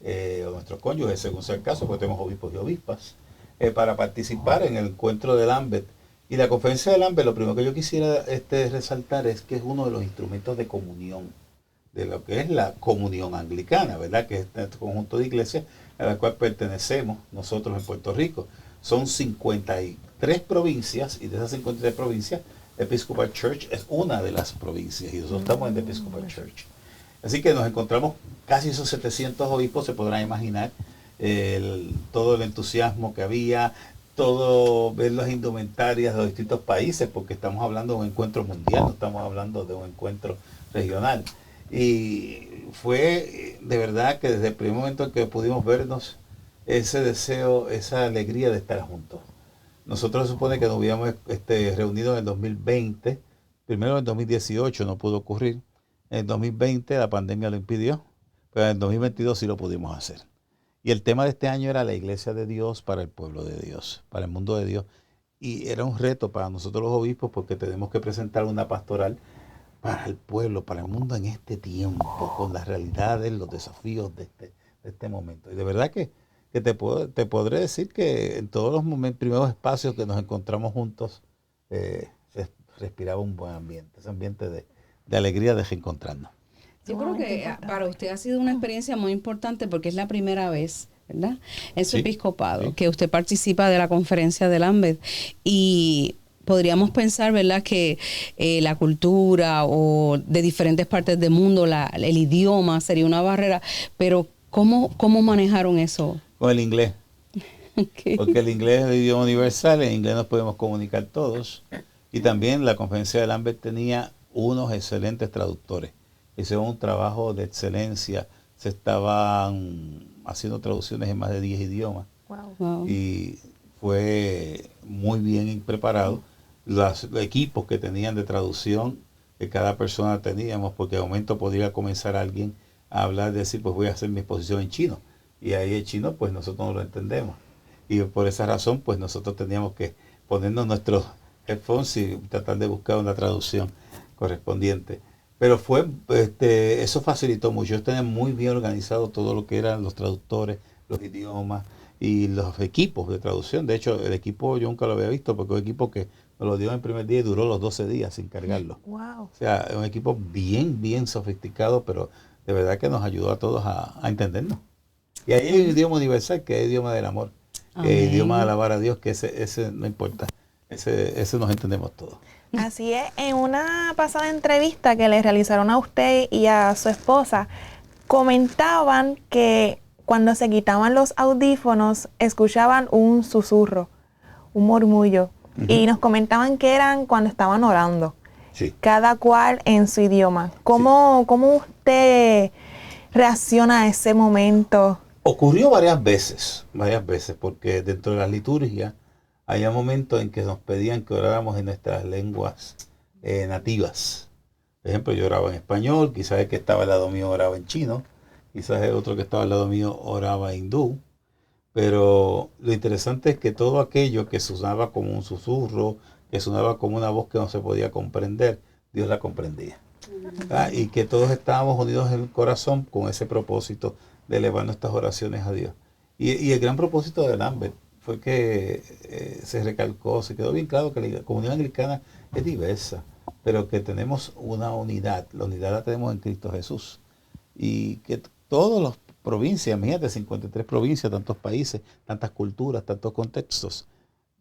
I: o nuestros cónyuges según sea el caso, porque tenemos obispos y obispas, para participar en el encuentro del AMBEF. Y la conferencia del AMBEF, lo primero que yo quisiera resaltar es que es uno de los instrumentos de comunión de lo que es la comunión anglicana, ¿verdad? Que es este conjunto de iglesias a la cual pertenecemos nosotros en Puerto Rico. Son 53 provincias, y de esas 53 provincias, Episcopal Church es una de las provincias, y nosotros estamos en Episcopal Church. Así que nos encontramos casi esos 700 obispos, se podrán imaginar todo el entusiasmo que había, todo ver las indumentarias de los distintos países, porque estamos hablando de un encuentro mundial, no estamos hablando de un encuentro regional. Y fue de verdad que desde el primer momento en que pudimos vernos, ese deseo, esa alegría de estar juntos. Nosotros se supone que nos habíamos reunido en el 2020, primero en el 2018 no pudo ocurrir, en el 2020 la pandemia lo impidió, pero en el 2022 sí lo pudimos hacer. Y el tema de este año era la iglesia de Dios para el pueblo de Dios, para el mundo de Dios. Y era un reto para nosotros los obispos porque tenemos que presentar una pastoral para el pueblo, para el mundo en este tiempo, con las realidades, los desafíos de este momento. Y de verdad que te podré decir que en todos los primeros espacios que nos encontramos juntos, se respiraba un buen ambiente, ese ambiente de alegría de reencontrarnos.
H: Yo creo que para usted ha sido una experiencia muy importante porque es la primera vez, ¿verdad?, en su episcopado, que usted participa de la conferencia del Lambeth. Y podríamos pensar, ¿verdad?, que la cultura o de diferentes partes del mundo, el idioma sería una barrera, pero ¿cómo manejaron eso?
I: Con el inglés. Okay. Porque el inglés es el idioma universal, en inglés nos podemos comunicar todos. Y también la conferencia del Lambeth tenía unos excelentes traductores. Hicieron un trabajo de excelencia, se estaban haciendo traducciones en más de 10 idiomas. Wow. Y fue muy bien preparado. Los equipos que tenían de traducción, que cada persona teníamos, porque de momento podría comenzar alguien a hablar, decir, pues voy a hacer mi exposición en chino. Y ahí el chino, pues nosotros no lo entendemos. Y por esa razón, pues nosotros teníamos que ponernos nuestros headphones y tratar de buscar una traducción correspondiente. Pero eso facilitó mucho. Ellos tenían muy bien organizado todo lo que eran los traductores, los idiomas y los equipos de traducción. De hecho, el equipo yo nunca lo había visto porque un equipo que nos lo dio en el primer día y duró los 12 días sin cargarlo. Wow. O sea, es un equipo bien sofisticado, pero de verdad que nos ayudó a todos a entendernos. Y ahí hay un idioma universal que es el idioma del amor, que es el idioma de alabar a Dios, que ese no importa, ese nos entendemos todos.
B: Así es, en una pasada entrevista que le realizaron a usted y a su esposa, comentaban que cuando se quitaban los audífonos escuchaban un susurro, un murmullo, y nos comentaban que eran cuando estaban orando, cada cual en su idioma. ¿Cómo usted reacciona a ese momento?
I: Ocurrió varias veces, porque dentro de las liturgias había momentos en que nos pedían que oráramos en nuestras lenguas nativas. Por ejemplo, yo oraba en español, quizás el que estaba al lado mío oraba en chino, quizás el otro que estaba al lado mío oraba en hindú. Pero lo interesante es que todo aquello que sonaba como un susurro, que sonaba como una voz que no se podía comprender, Dios la comprendía. Y que todos estábamos unidos en el corazón con ese propósito de elevar nuestras oraciones a Dios. Y el gran propósito de Lambeth fue que se recalcó, se quedó bien claro que la comunidad anglicana es diversa, pero que tenemos una unidad. La unidad la tenemos en Cristo Jesús. Y que todas las provincias, imagínate, 53 provincias, tantos países, tantas culturas, tantos contextos,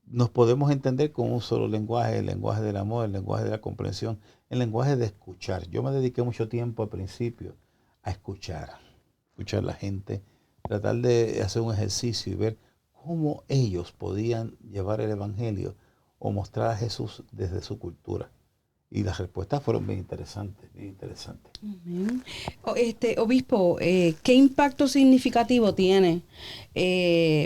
I: nos podemos entender con un solo lenguaje, el lenguaje del amor, el lenguaje de la comprensión, el lenguaje de escuchar. Yo me dediqué mucho tiempo al principio a escuchar a la gente, tratar de hacer un ejercicio y ver cómo ellos podían llevar el evangelio o mostrar a Jesús desde su cultura. Y las respuestas fueron bien interesantes, bien interesantes.
H: Obispo, ¿qué impacto significativo tiene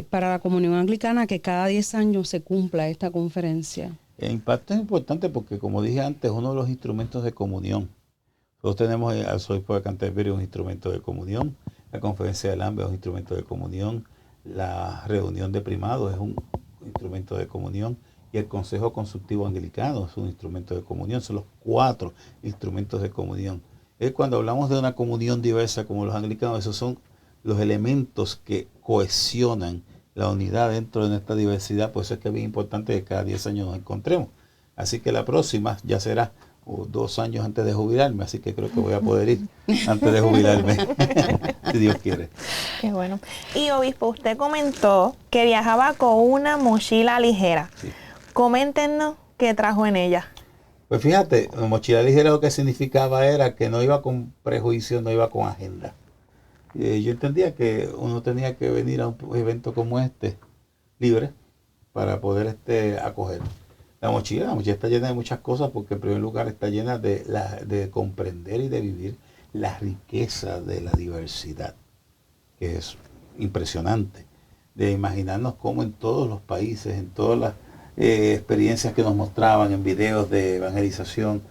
H: para la comunión anglicana que cada 10 años se cumpla esta conferencia?
I: El impacto es importante porque, como dije antes, uno de los instrumentos de comunión. Nosotros tenemos al arzobispo de Canterbury un instrumento de comunión, la conferencia de Lambeth es un instrumento de comunión, la reunión de primados es un instrumento de comunión, y el Consejo Consultivo Anglicano es un instrumento de comunión. Son los 4 instrumentos de comunión. Cuando hablamos de una comunión diversa como los anglicanos, esos son los elementos que cohesionan la unidad dentro de nuestra diversidad. Por eso es que es bien importante que cada 10 años nos encontremos. Así que la próxima ya será o 2 años antes de jubilarme, así que creo que voy a poder ir antes de jubilarme, si Dios quiere.
B: Qué bueno. Y obispo, usted comentó que viajaba con una mochila ligera.
I: Sí.
B: Coméntenos qué trajo en ella.
I: Pues fíjate, mochila ligera lo que significaba era que no iba con prejuicios, no iba con agenda. Yo entendía que uno tenía que venir a un evento como este libre para poder acoger. La mochila está llena de muchas cosas porque en primer lugar está llena de comprender y de vivir la riqueza de la diversidad, que es impresionante, de imaginarnos cómo en todos los países, en todas las experiencias que nos mostraban en videos de evangelización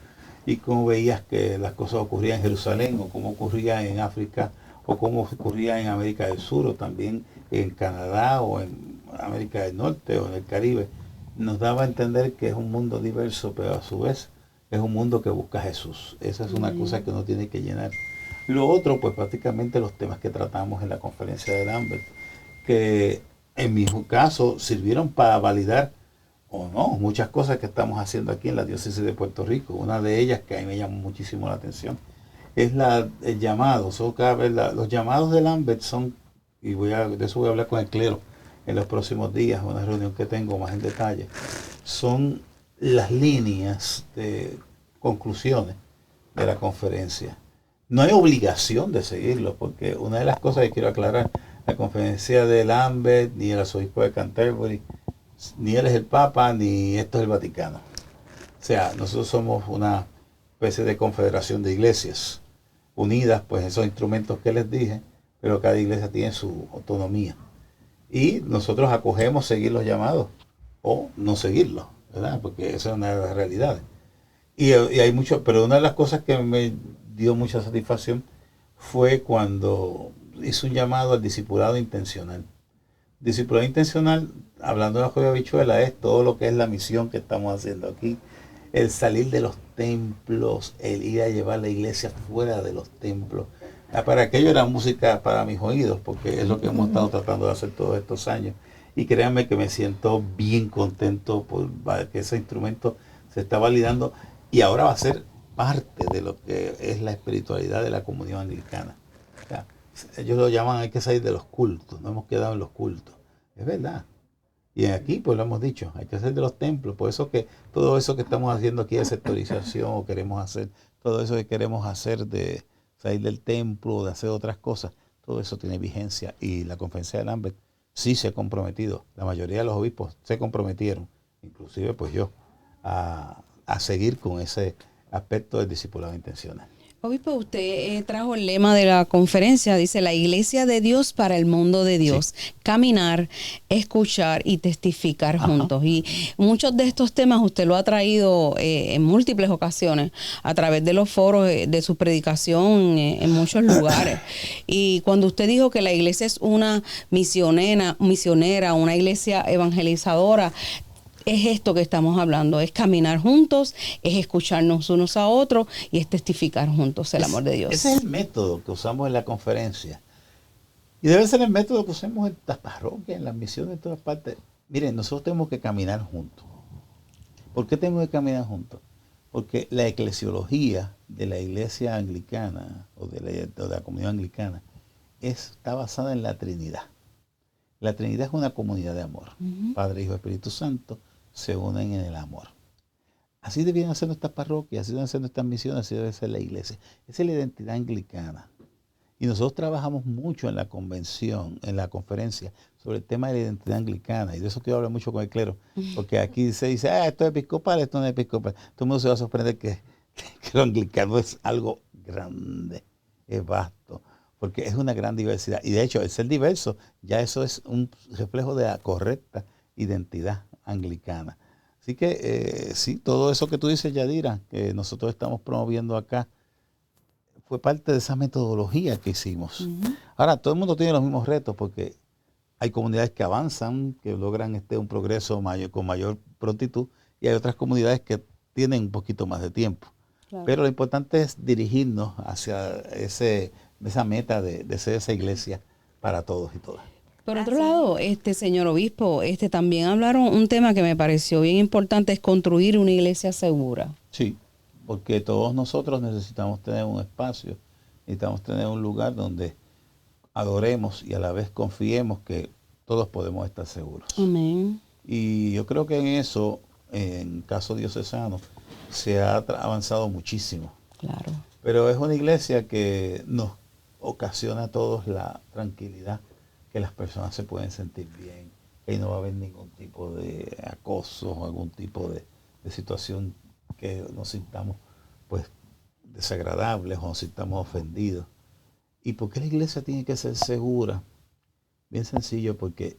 I: y cómo veías que las cosas ocurrían en Jerusalén o cómo ocurría en África o cómo ocurría en América del Sur o también en Canadá o en América del Norte o en el Caribe, nos daba a entender que es un mundo diverso, pero a su vez es un mundo que busca a Jesús. Esa es una cosa que uno tiene que llenar. Lo otro, pues prácticamente los temas que tratamos en la conferencia de Lambert, que en mi caso sirvieron para validar o no muchas cosas que estamos haciendo aquí en la diócesis de Puerto Rico. Una de ellas que a mí me llamó muchísimo la atención es el llamado. Los llamados de Lambert son, y de eso voy a hablar con el clero en los próximos días, una reunión que tengo más en detalle, son las líneas de conclusiones de la conferencia. No hay obligación de seguirlo, porque una de las cosas que quiero aclarar, la conferencia de Lambert, ni el arzobispo de Canterbury, ni él es el Papa, ni esto es el Vaticano. O sea, nosotros somos una especie de confederación de iglesias unidas, pues esos instrumentos que les dije, pero cada iglesia tiene su autonomía. Y nosotros acogemos seguir los llamados o no seguirlos, ¿verdad? Porque esa es una de las realidades. Y hay mucho, pero una de las cosas que me dio mucha satisfacción fue cuando hizo un llamado al discipulado intencional. Discipulado intencional, hablando de la joya habichuela, es todo lo que es la misión que estamos haciendo aquí. El salir de los templos, el ir a llevar la iglesia fuera de los templos. Para aquello era música para mis oídos, porque es lo que hemos estado tratando de hacer todos estos años. Y créanme que me siento bien contento por que ese instrumento se está validando y ahora va a ser parte de lo que es la espiritualidad de la comunión anglicana. O sea, ellos lo llaman, hay que salir de los cultos, no hemos quedado en los cultos. Es verdad. Y aquí pues lo hemos dicho, hay que salir de los templos. Por eso que todo eso que estamos haciendo aquí de sectorización o queremos hacer, todo eso que queremos hacer de salir del templo, de hacer otras cosas, todo eso tiene vigencia y la conferencia de Lambert sí se ha comprometido, la mayoría de los obispos se comprometieron, inclusive pues yo, a seguir con ese aspecto del discipulado intencional.
H: Obispo, usted trajo el lema de la conferencia, dice la Iglesia de Dios para el mundo de Dios, sí. Caminar, escuchar y testificar juntos. Y muchos de estos temas usted lo ha traído en múltiples ocasiones a través de los foros de su predicación en muchos lugares. Y cuando usted dijo que la iglesia es una misionera, una iglesia evangelizadora, es esto que estamos hablando, es caminar juntos, es escucharnos unos a otros y es testificar juntos el amor de Dios.
I: Ese es el método que usamos en la conferencia. Y debe ser el método que usamos en las parroquias, en las misiones, en todas partes. Miren, nosotros tenemos que caminar juntos. ¿Por qué tenemos que caminar juntos? Porque la eclesiología de la iglesia anglicana o de la comunidad anglicana está basada en la Trinidad. La Trinidad es una comunidad de amor. Padre, Hijo, Espíritu Santo se unen en el amor. Así debían ser nuestras parroquias, así deben ser nuestras misiones, así debe ser la iglesia. Esa es la identidad anglicana. Y nosotros trabajamos mucho en la convención, en la conferencia, sobre el tema de la identidad anglicana. Y de eso quiero hablar mucho con el clero. Porque aquí se dice, esto es episcopal, esto no es episcopal. Todo el mundo se va a sorprender que lo anglicano es algo grande, es vasto. Porque es una gran diversidad. Y de hecho, el ser diverso, ya eso es un reflejo de la correcta identidad anglicana. Así que sí, todo eso que tú dices, Yadira, que nosotros estamos promoviendo acá, fue parte de esa metodología que hicimos. Ahora, todo el mundo tiene los mismos retos porque hay comunidades que avanzan, que logran un progreso con mayor prontitud, y hay otras comunidades que tienen un poquito más de tiempo. Claro. Pero lo importante es dirigirnos hacia esa meta de ser esa iglesia para todos y todas.
H: Por otro lado, señor obispo, también hablaron un tema que me pareció bien importante, es construir una iglesia segura.
I: Sí, porque todos nosotros necesitamos tener un espacio, necesitamos tener un lugar donde adoremos y a la vez confiemos que todos podemos estar seguros.
H: Amén.
I: Y yo creo que en eso, en caso diocesano, se ha avanzado muchísimo.
H: Claro.
I: Pero es una iglesia que nos ocasiona a todos la tranquilidad, que las personas se pueden sentir bien, que no va a haber ningún tipo de acoso o algún tipo de situación que nos sintamos pues desagradables o nos sintamos ofendidos. ¿Y por qué la iglesia tiene que ser segura? Bien sencillo, porque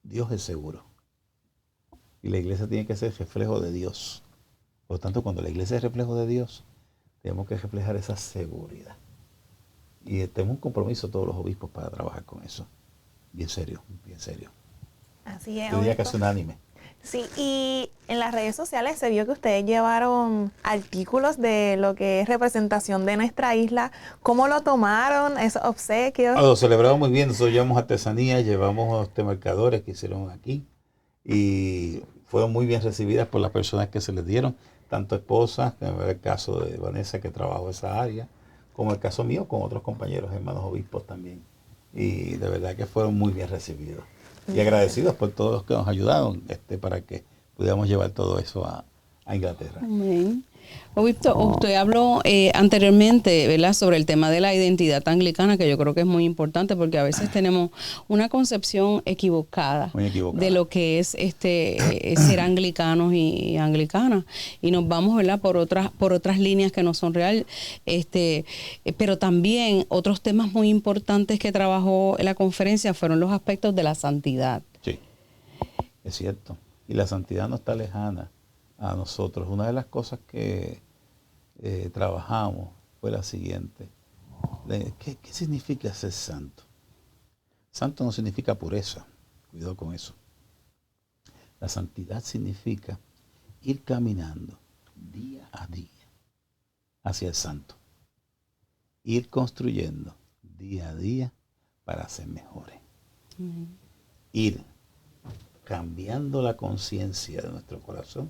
I: Dios es seguro. Y la iglesia tiene que ser reflejo de Dios. Por lo tanto, cuando la iglesia es reflejo de Dios, tenemos que reflejar esa seguridad. Y tenemos un compromiso todos los obispos para trabajar con eso. Bien serio, bien serio.
B: Así es.
I: Yo diría que
B: obispo.
I: es unánime.
B: Sí, y en las redes sociales se vio que ustedes llevaron artículos de lo que es representación de nuestra isla. ¿Cómo lo tomaron? ¿Esos obsequios?
I: Lo celebramos muy bien. Nosotros llevamos artesanía, llevamos marcadores que hicieron aquí y fueron muy bien recibidas por las personas que se les dieron, tanto esposas, como el caso de Vanessa que trabajó esa área, como el caso mío con otros compañeros, hermanos obispos también. Y de verdad que fueron muy bien recibidos. Y agradecidos por todos los que nos ayudaron para que pudiéramos llevar todo eso a Inglaterra.
H: Amén. Obispo, usted habló anteriormente, ¿verdad?, sobre el tema de la identidad anglicana, que yo creo que es muy importante porque a veces tenemos una concepción equivocada,
I: Muy equivocada.
H: de lo que es ser anglicanos y anglicanas, y nos vamos, ¿verdad?, por otras líneas que no son real, pero también otros temas muy importantes que trabajó en la conferencia fueron los aspectos de la santidad.
I: Sí, es cierto. Y la santidad no está lejana a nosotros. Una de las cosas que trabajamos fue la siguiente. ¿Qué significa ser santo? Santo no significa pureza. Cuidado con eso. La santidad significa ir caminando día a día hacia el santo. Ir construyendo día a día para ser mejores. Ir cambiando la conciencia de nuestro corazón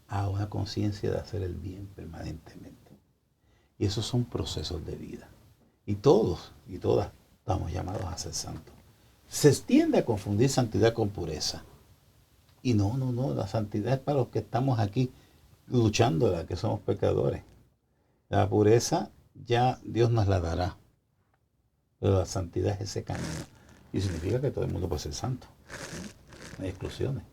I: a una conciencia de hacer el bien permanentemente. Y esos son procesos de vida. Y todos y todas estamos llamados a ser santos. Se tiende a confundir santidad con pureza. Y no, la santidad es para los que estamos aquí luchándola, que somos pecadores. La pureza ya Dios nos la dará. Pero la santidad es ese camino. Y significa que todo el mundo puede ser santo. No hay exclusiones.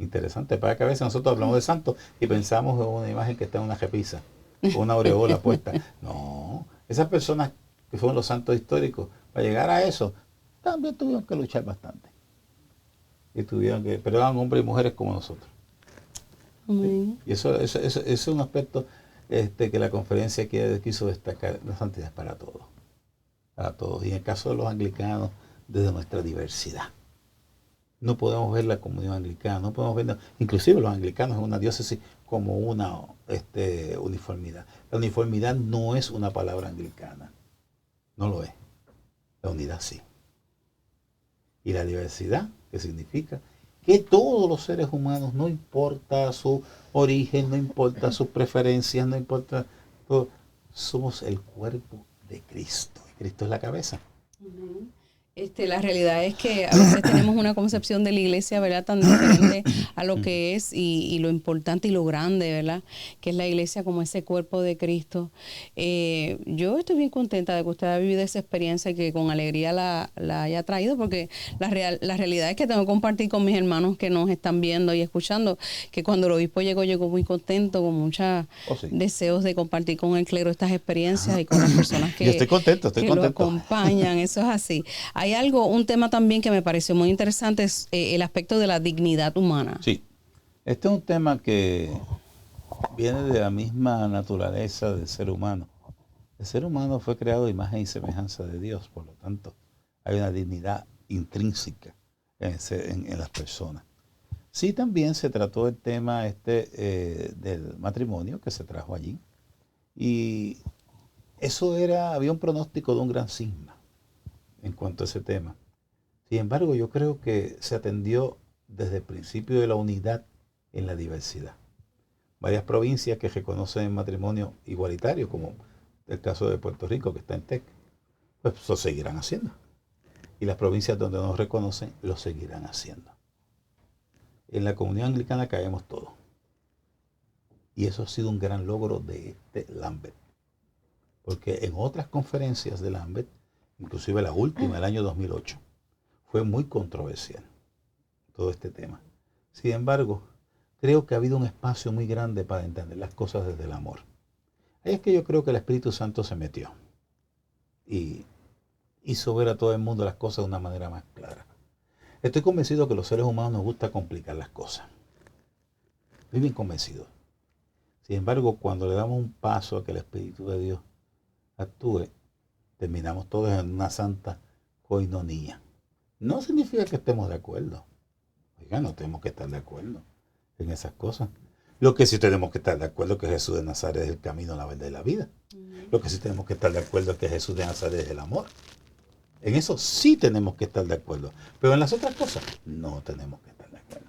I: Interesante, para que a veces nosotros hablamos de santo y pensamos en una imagen que está en una repisa, con una aureola puesta. No, esas personas que fueron los santos históricos, para llegar a eso, también tuvieron que luchar bastante. Y pero eran hombres y mujeres como nosotros.
H: Amén.
I: Y eso es un aspecto que la conferencia quiso destacar. La santidad es para todos. Para todos. Y en el caso de los anglicanos, desde nuestra diversidad. No podemos ver la comunión anglicana, no podemos ver, inclusive los anglicanos en una diócesis como una uniformidad. La uniformidad no es una palabra anglicana, no lo es. La unidad sí. Y la diversidad, que significa que todos los seres humanos, no importa su origen, no importa sus preferencias, no importa todo, somos el cuerpo de Cristo. Y Cristo es la cabeza.
H: La realidad es que a veces tenemos una concepción de la iglesia, ¿verdad?, tan diferente a lo que es y lo importante y lo grande, ¿verdad?, que es la iglesia como ese cuerpo de Cristo. Yo estoy bien contenta de que usted haya vivido esa experiencia y que con alegría la haya traído, porque la realidad es que tengo que compartir con mis hermanos que nos están viendo y escuchando, que cuando el obispo llegó muy contento, con muchos deseos de compartir con el clero estas experiencias y con las personas que,
I: Yo estoy contento.
H: lo acompañan. Eso es así. Hay un tema también que me pareció muy interesante, es el aspecto de la dignidad humana.
I: Sí, este es un tema que viene de la misma naturaleza del ser humano. El ser humano fue creado a imagen y semejanza de Dios, por lo tanto, hay una dignidad intrínseca en las personas. Sí, también se trató el tema del matrimonio que se trajo allí, y eso había un pronóstico de un gran cisma en cuanto a ese tema. Sin embargo, yo creo que se atendió desde el principio de la unidad en la diversidad. varias provincias que reconocen matrimonio igualitario, como el caso de Puerto Rico, que está en TEC, pues lo seguirán haciendo. Y las provincias donde no reconocen, lo seguirán haciendo. En la comunidad anglicana caemos todos. Y eso ha sido un gran logro de Lambeth. Porque en otras conferencias de Lambeth, inclusive la última, el año 2008, fue muy controversial todo este tema. Sin embargo, creo que ha habido un espacio muy grande para entender las cosas desde el amor. Ahí es que yo creo que el Espíritu Santo se metió y hizo ver a todo el mundo las cosas de una manera más clara. Estoy convencido que los seres humanos nos gusta complicar las cosas. Estoy bien convencido. Sin embargo, cuando le damos un paso a que el Espíritu de Dios actúe, terminamos todos en una santa coinonía. No significa que estemos de acuerdo. Oiga, no tenemos que estar de acuerdo en esas cosas. Lo que sí tenemos que estar de acuerdo es que Jesús de Nazaret es el camino, la verdad y la vida. Lo que sí tenemos que estar de acuerdo es que Jesús de Nazaret es el amor. En eso sí tenemos que estar de acuerdo. Pero en las otras cosas no tenemos que estar de acuerdo.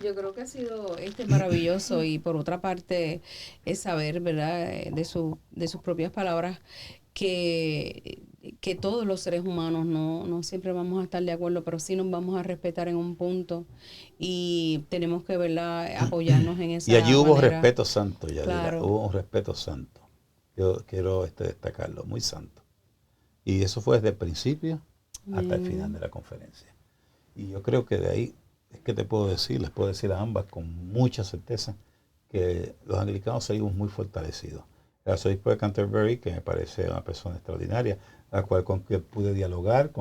H: Yo creo que ha sido maravilloso y por otra parte es saber, ¿verdad?, de sus propias palabras que todos los seres humanos no siempre vamos a estar de acuerdo, pero sí nos vamos a respetar en un punto y tenemos que, ¿verdad?, apoyarnos en esa
I: Y allí hubo
H: manera.
I: respeto santo, ya
H: Claro.
I: hubo un respeto santo. Yo quiero destacarlo, muy santo. Y eso fue desde el principio hasta el final de la conferencia. Y yo creo que de ahí es que les puedo decir a ambas con mucha certeza que los anglicanos salimos muy fortalecidos. El arzobispo de Canterbury, que me parece una persona extraordinaria, con quien pude dialogar,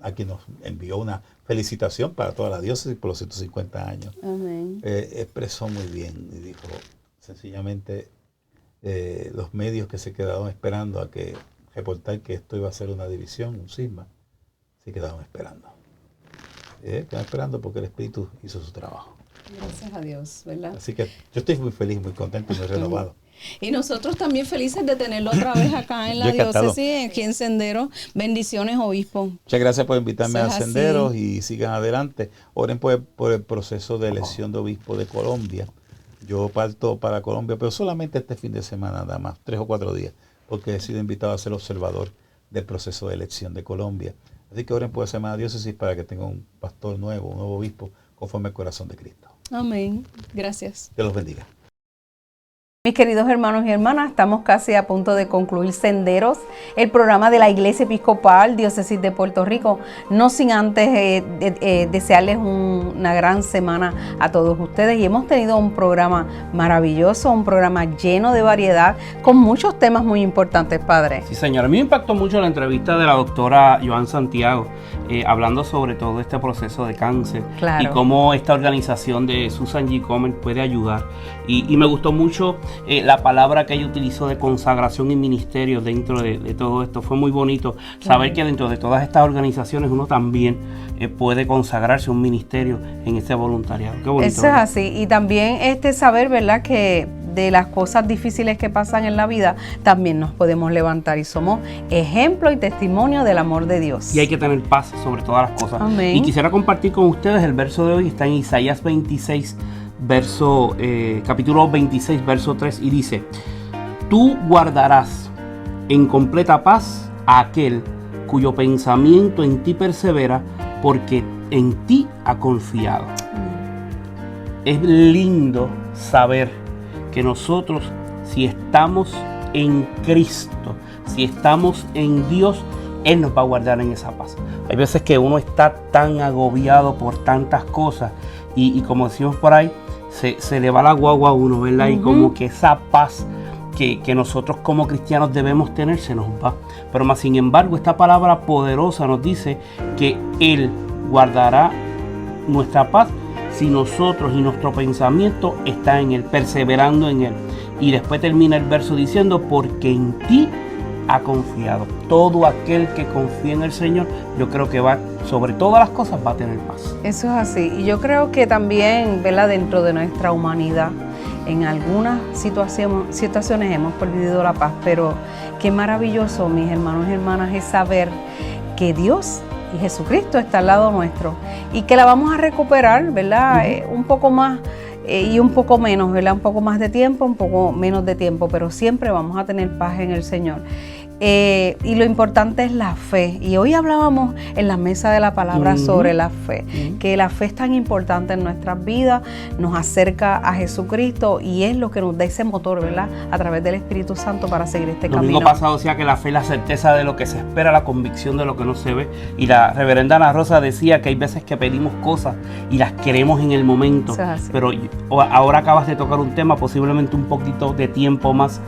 I: a quien nos envió una felicitación para toda la diócesis por los 150 años.
H: Amén.
I: Expresó muy bien y dijo, sencillamente, los medios que se quedaron esperando a que reportar que esto iba a ser una división, un cisma, se quedaron esperando. Quedaron esperando porque el Espíritu hizo su trabajo.
H: Gracias a Dios, ¿verdad?
I: Así que yo estoy muy feliz, muy contento y muy renovado.
H: Y nosotros también felices de tenerlo otra vez acá en la
I: Yo encantado.
H: diócesis, aquí en Sendero. Bendiciones, obispo.
I: Muchas gracias por invitarme
H: Eso
I: a
H: es así.
I: Senderos y sigan adelante. Oren por el proceso de elección de obispo de Colombia. Yo parto para Colombia, pero solamente este fin de semana, nada más, 3 o 4 días, porque he sido invitado a ser observador del proceso de elección de Colombia. Así que oren por esa hermana diócesis para que tenga un pastor nuevo, un nuevo obispo, conforme al corazón de Cristo.
H: Amén. Gracias.
I: Dios los bendiga.
F: Mis queridos hermanos y hermanas, estamos casi a punto de concluir Senderos, el programa de la Iglesia Episcopal Diócesis de Puerto Rico, no sin antes desearles una gran semana a todos ustedes. Y hemos tenido un programa maravilloso, un programa lleno de variedad, con muchos temas muy importantes, Padre.
C: Sí, señora. A mí me impactó mucho la entrevista de la doctora Joan Santiago, hablando sobre todo este proceso de cáncer.
F: Claro.
C: Y cómo esta organización de Susan G. Komen puede ayudar. Y me gustó mucho la palabra que ella utilizó de consagración y ministerio dentro de todo esto. Fue muy bonito saber que dentro de todas estas organizaciones uno también puede consagrarse a un ministerio en este voluntariado. Qué bonito.
F: Eso es así. Y también saber, ¿verdad?, que de las cosas difíciles que pasan en la vida también nos podemos levantar y somos ejemplo y testimonio del amor de Dios.
C: Y hay que tener paz sobre todas las cosas.
F: Amén.
C: Y quisiera compartir con ustedes el verso de hoy. Está en Isaías 26, capítulo 26, verso 3, y dice: tú guardarás en completa paz a aquel cuyo pensamiento en ti persevera, porque en ti ha confiado. Es lindo saber que nosotros, si estamos en Cristo, si estamos en Dios, Él nos va a guardar en esa paz. Hay veces que uno está tan agobiado por tantas cosas y como decimos por ahí, se le va la guagua a uno, ¿verdad? Y como que esa paz que nosotros como cristianos debemos tener se nos va. Pero más sin embargo, esta palabra poderosa nos dice que Él guardará nuestra paz si nosotros y nuestro pensamiento está en Él, perseverando en Él. Y después termina el verso diciendo: porque en ti ha confiado. Todo aquel que confía en el Señor, yo creo que va, sobre todas las cosas, va a tener paz.
F: Eso es así. Y yo creo que también, ¿verdad?, dentro de nuestra humanidad, en algunas situaciones hemos perdido la paz, pero qué maravilloso, mis hermanos y hermanas, es saber que Dios y Jesucristo está al lado nuestro y que la vamos a recuperar, ¿verdad? Un poco más y un poco menos, ¿verdad? Un poco más de tiempo, un poco menos de tiempo, pero siempre vamos a tener paz en el Señor. Y lo importante es la fe. Y hoy hablábamos en la mesa de la palabra sobre la fe, que la fe es tan importante en nuestras vidas, nos acerca a Jesucristo y es lo que nos da ese motor, ¿verdad? A través del Espíritu Santo para seguir este camino.
C: El domingo pasado decía que la fe es la certeza de lo que se espera, la convicción de lo que no se ve. Y la reverenda Ana Rosa decía que hay veces que pedimos cosas y las queremos en el momento.
F: Eso es así.
C: Pero ahora acabas de tocar un tema, posiblemente un poquito de tiempo más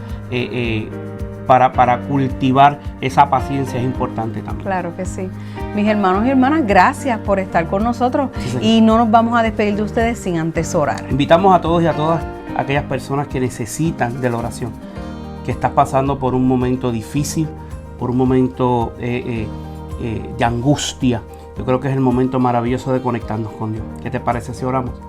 C: para cultivar esa paciencia es importante también.
F: Claro que sí. Mis hermanos y hermanas, gracias por estar con nosotros, y no nos vamos a despedir de ustedes sin antes orar.
C: Invitamos a todos y a todas aquellas personas que necesitan de la oración, que estás pasando por un momento difícil, por un momento de angustia. Yo creo que es el momento maravilloso de conectarnos con Dios. ¿Qué te parece si oramos?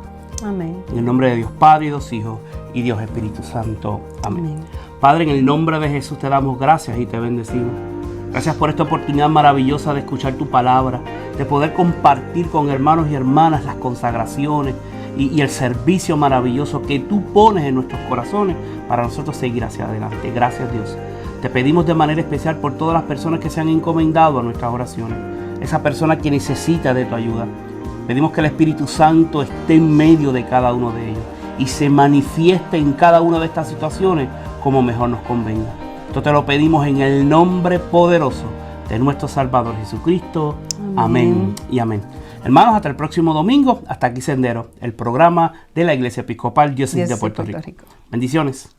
F: Amén.
C: En el nombre de Dios Padre, Dios Hijo y Dios Espíritu Santo. Amén.
F: Amén.
C: Padre, en el nombre de Jesús te damos gracias y te bendecimos. Gracias por esta oportunidad maravillosa de escuchar tu palabra, de poder compartir con hermanos y hermanas las consagraciones y el servicio maravilloso que tú pones en nuestros corazones para nosotros seguir hacia adelante. Gracias, Dios. Te pedimos de manera especial por todas las personas que se han encomendado a nuestras oraciones, esa persona que necesita de tu ayuda. Pedimos que el Espíritu Santo esté en medio de cada uno de ellos y se manifieste en cada una de estas situaciones como mejor nos convenga. Esto te lo pedimos en el nombre poderoso de nuestro Salvador Jesucristo. Amén y amén. Hermanos, hasta el próximo domingo. Hasta aquí Sendero, el programa de la Iglesia Episcopal Diócesis de Puerto Rico. Bendiciones.